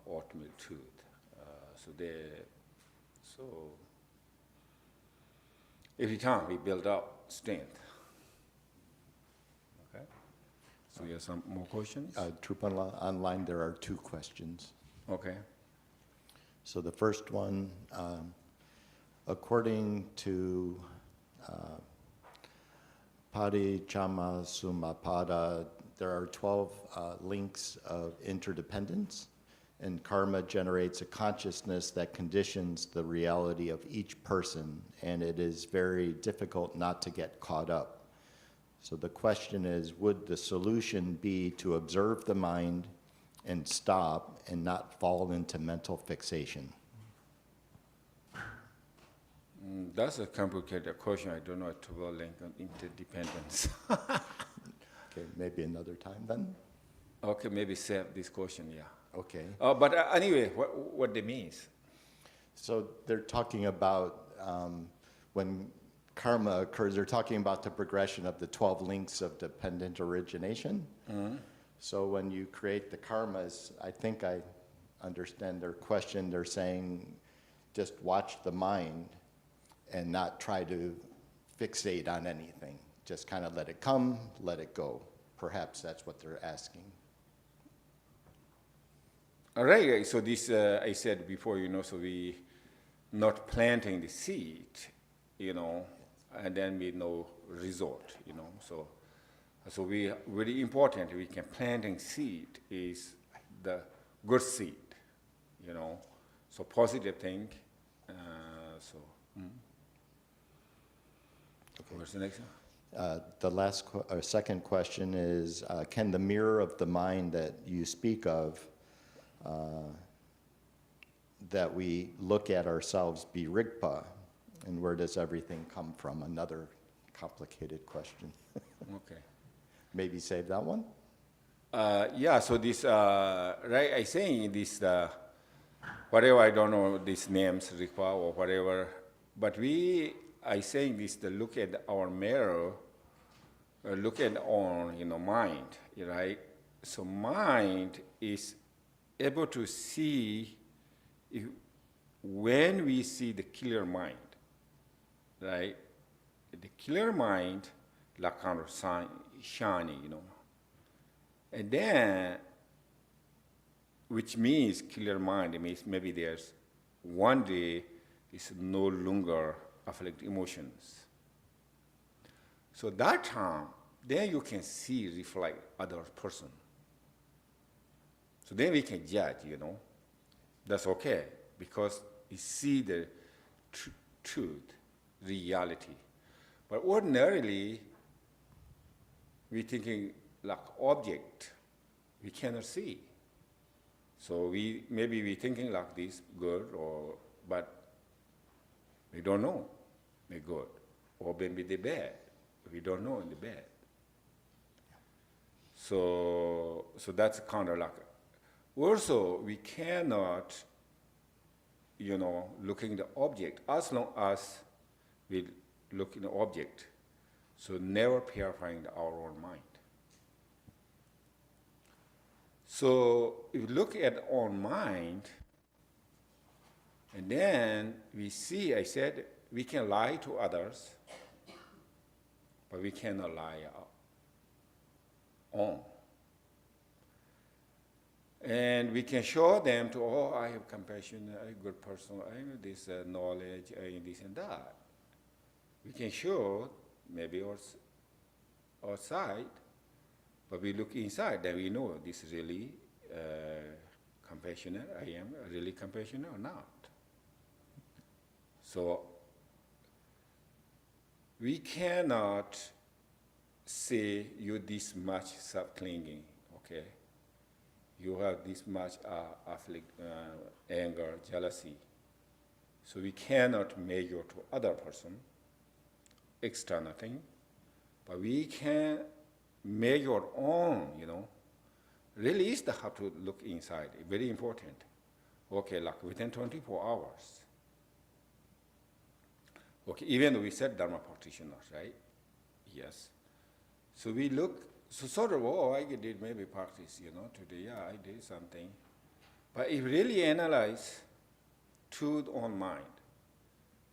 S2: ultimate truth. So every time we build up strength. Okay. So you have some more questions?
S3: Drupon online, there are 2 questions.
S2: Okay.
S3: So the first one, according to Parichama Summapada
S9: there are 12 links of interdependence, and karma generates a consciousness that conditions the reality of each person, and it is very difficult not to get caught up. So the question is, would the solution be to observe the mind and stop and not fall into mental fixation?
S2: That's a complicated question. I don't know what to link on interdependence.
S9: Okay, maybe another time then?
S2: Okay, maybe save this question, yeah.
S9: Okay.
S2: But anyway, what it means?
S9: So they're talking about when karma occurs, they're talking about the progression of the 12 links of dependent origination. Mm-hmm. So when you create the karmas, I think I understand their question. They're saying just watch the mind and not try to fixate on anything. Just kind of let it come, let it go. Perhaps that's what they're asking.
S2: All right, so this, I said before, so we not planting the seed, and then we no result, So we really important, we can planting seed is the good seed, so positive thing, Okay. What's the next one?
S9: The second question is, can the mirror of the mind that you speak of, that we look at ourselves be Rigpa, and where does everything come from? Another complicated question.
S2: Okay.
S9: Maybe save that one?
S2: Yeah, so this, right, I saying this, whatever, I don't know these names, Rigpa or whatever, but I saying this, to look at our mirror, look at our, mind, right? So mind is able to see when we see the clear mind, right? The clear mind, like kind of shiny, And then, which means clear mind, it means maybe there's one day is no longer afflict emotions. So that time, then you can see, reflect other person. So then we can judge, That's okay, because we see the truth, reality. But ordinarily, we're thinking like object, we cannot see. So maybe we're thinking like this, good, but we don't know they're good. Or maybe they're bad, we don't know in the bad. So that's kind of like, also we cannot, looking the object, as long as we look in the object, so never purifying our own mind. So if you look at our mind, and then we see, I said, we can lie to others, but we cannot lie on. And we can show them to, I have compassion, I'm a good person, I have this knowledge, I have this and that. We can show maybe outside, but we look inside, then we know this is really compassionate, I am really compassionate or not. So we cannot say you this much self-clinging, okay? You have this much anger, jealousy. So we cannot measure to other person, external thing, but we can measure on, Really is the have to look inside, very important. Okay, like within 24 hours. Okay, even though we said Dharma practitioners, right? Yes. So we look, so sort of, I did maybe practice, today, yeah, I did something. But if really analyze truth on mind,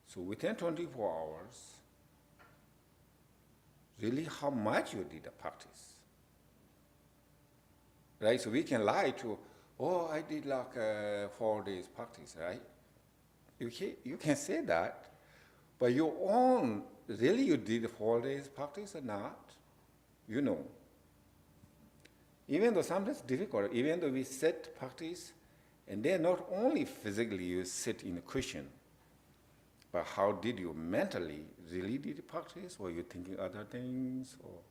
S2: so within 24 hours, really how much you did the practice. Right, so we can lie to, I did like 4 days practice, right? You can say that, but your own, really you did 4 days practice or not? Even though sometimes difficult, even though we sit practice, and then not only physically you sit in a cushion, but how did you mentally really did practice, or you thinking other things, or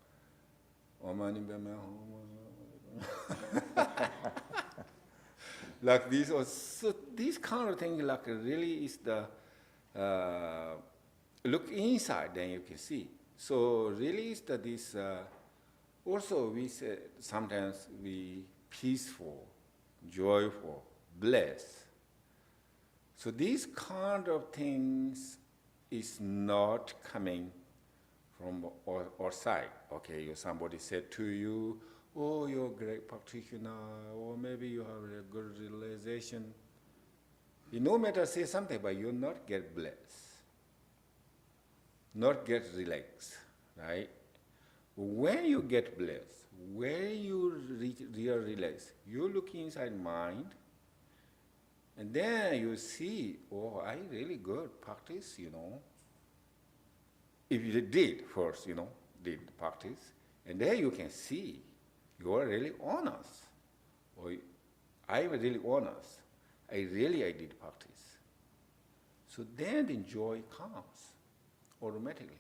S2: like this, or so these kind of things, like really is the look inside, then you can see. So really is that this. Also, we say sometimes we peaceful, joyful, blessed. So these kind of things is not coming from outside. Okay, somebody said to you, "Oh, you're a great practitioner," or maybe you have a good realization. You no matter say something, but you not get blessed, not get relaxed, right? When you get blessed, when you realize, you look inside mind, and then you see, oh, I really good practice, If you did first, did practice, and then you can see you are really honest, or I'm really honest. I did practice. So then the joy comes automatically.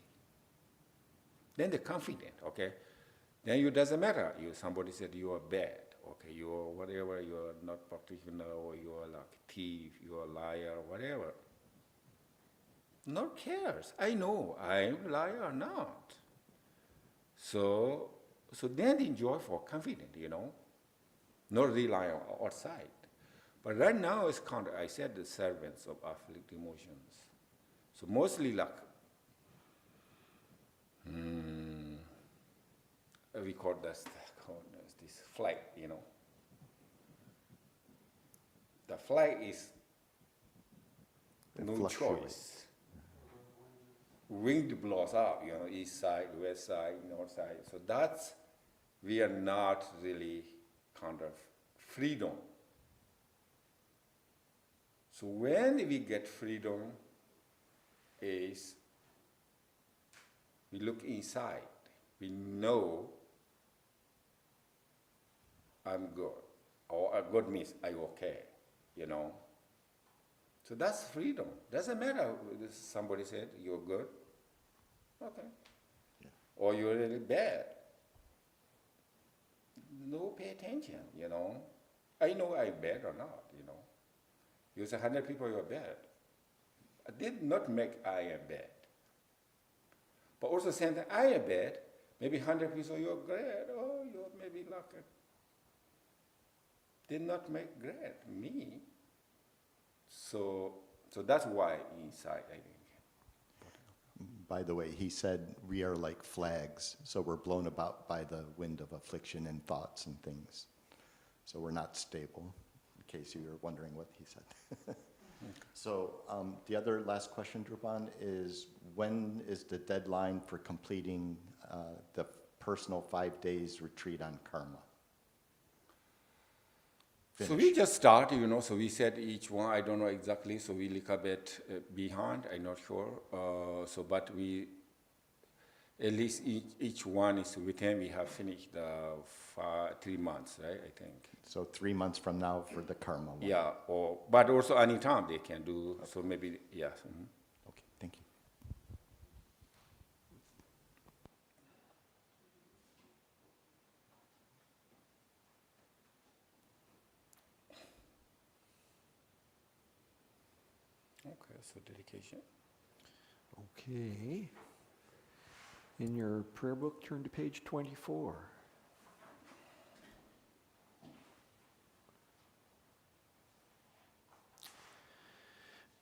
S2: Then the confident, okay? Then it doesn't matter. Somebody said you are bad, okay? You are whatever, you are not practitioner, or you are like thief, you are liar, whatever. No cares. I know I'm a liar or not. So then enjoy for confident, not rely on outside. But right now it's kind of, I said, the servants of afflicted emotions. So mostly like, we call this flight, The flight is no choice. Wind blows up, east side, west side, north side. So we are not really kind of freedom. So when we get freedom is we look inside. We know I'm good, or good means I'm okay, So that's freedom. Doesn't matter if somebody said you're good, okay, or you're really bad. No, pay attention, I know I'm bad or not, You say 100 people you're bad. I did not make I am bad. But also saying that I am bad, maybe 100 people you're great, oh, you're maybe lucky. Did not make great me. So that's why inside, I think.
S9: By the way, he said we are like flags, so we're blown about by the wind of affliction and thoughts and things. So we're not stable, in case you were wondering what he said. So the other last question, Drupon, is when is the deadline for completing the personal 5 days retreat on karma?
S2: So we just start, so we said each one, I don't know exactly, so we look a bit behind, I'm not sure. But we, at least each one is within, we have finished the 3 months, right, I think.
S9: So 3 months from now for the karma one.
S2: Yeah, but also anytime they can do, so maybe, yes. Mm-hmm.
S9: Okay, thank you.
S2: Okay, so dedication.
S3: Okay. In your prayer book, turn to page 24.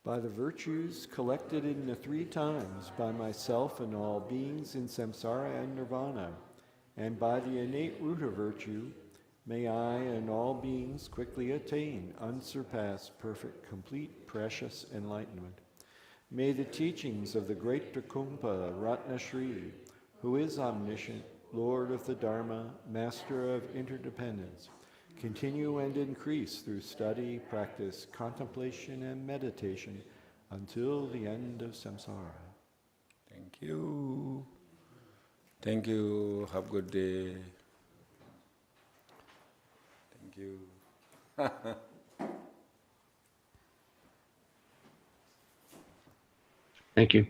S3: By the virtues collected in the 3 times by myself and all beings in samsara and nirvana, and by the innate root of virtue, may I and all beings quickly attain unsurpassed, perfect, complete, precious enlightenment. May the teachings of the great Takumpa Ratna Shri, who is omniscient, Lord of the Dharma, Master of interdependence, continue and increase through study, practice, contemplation, and meditation until the end of samsara.
S2: Thank you. Thank you. Have a good day. Thank you.
S3: Thank you.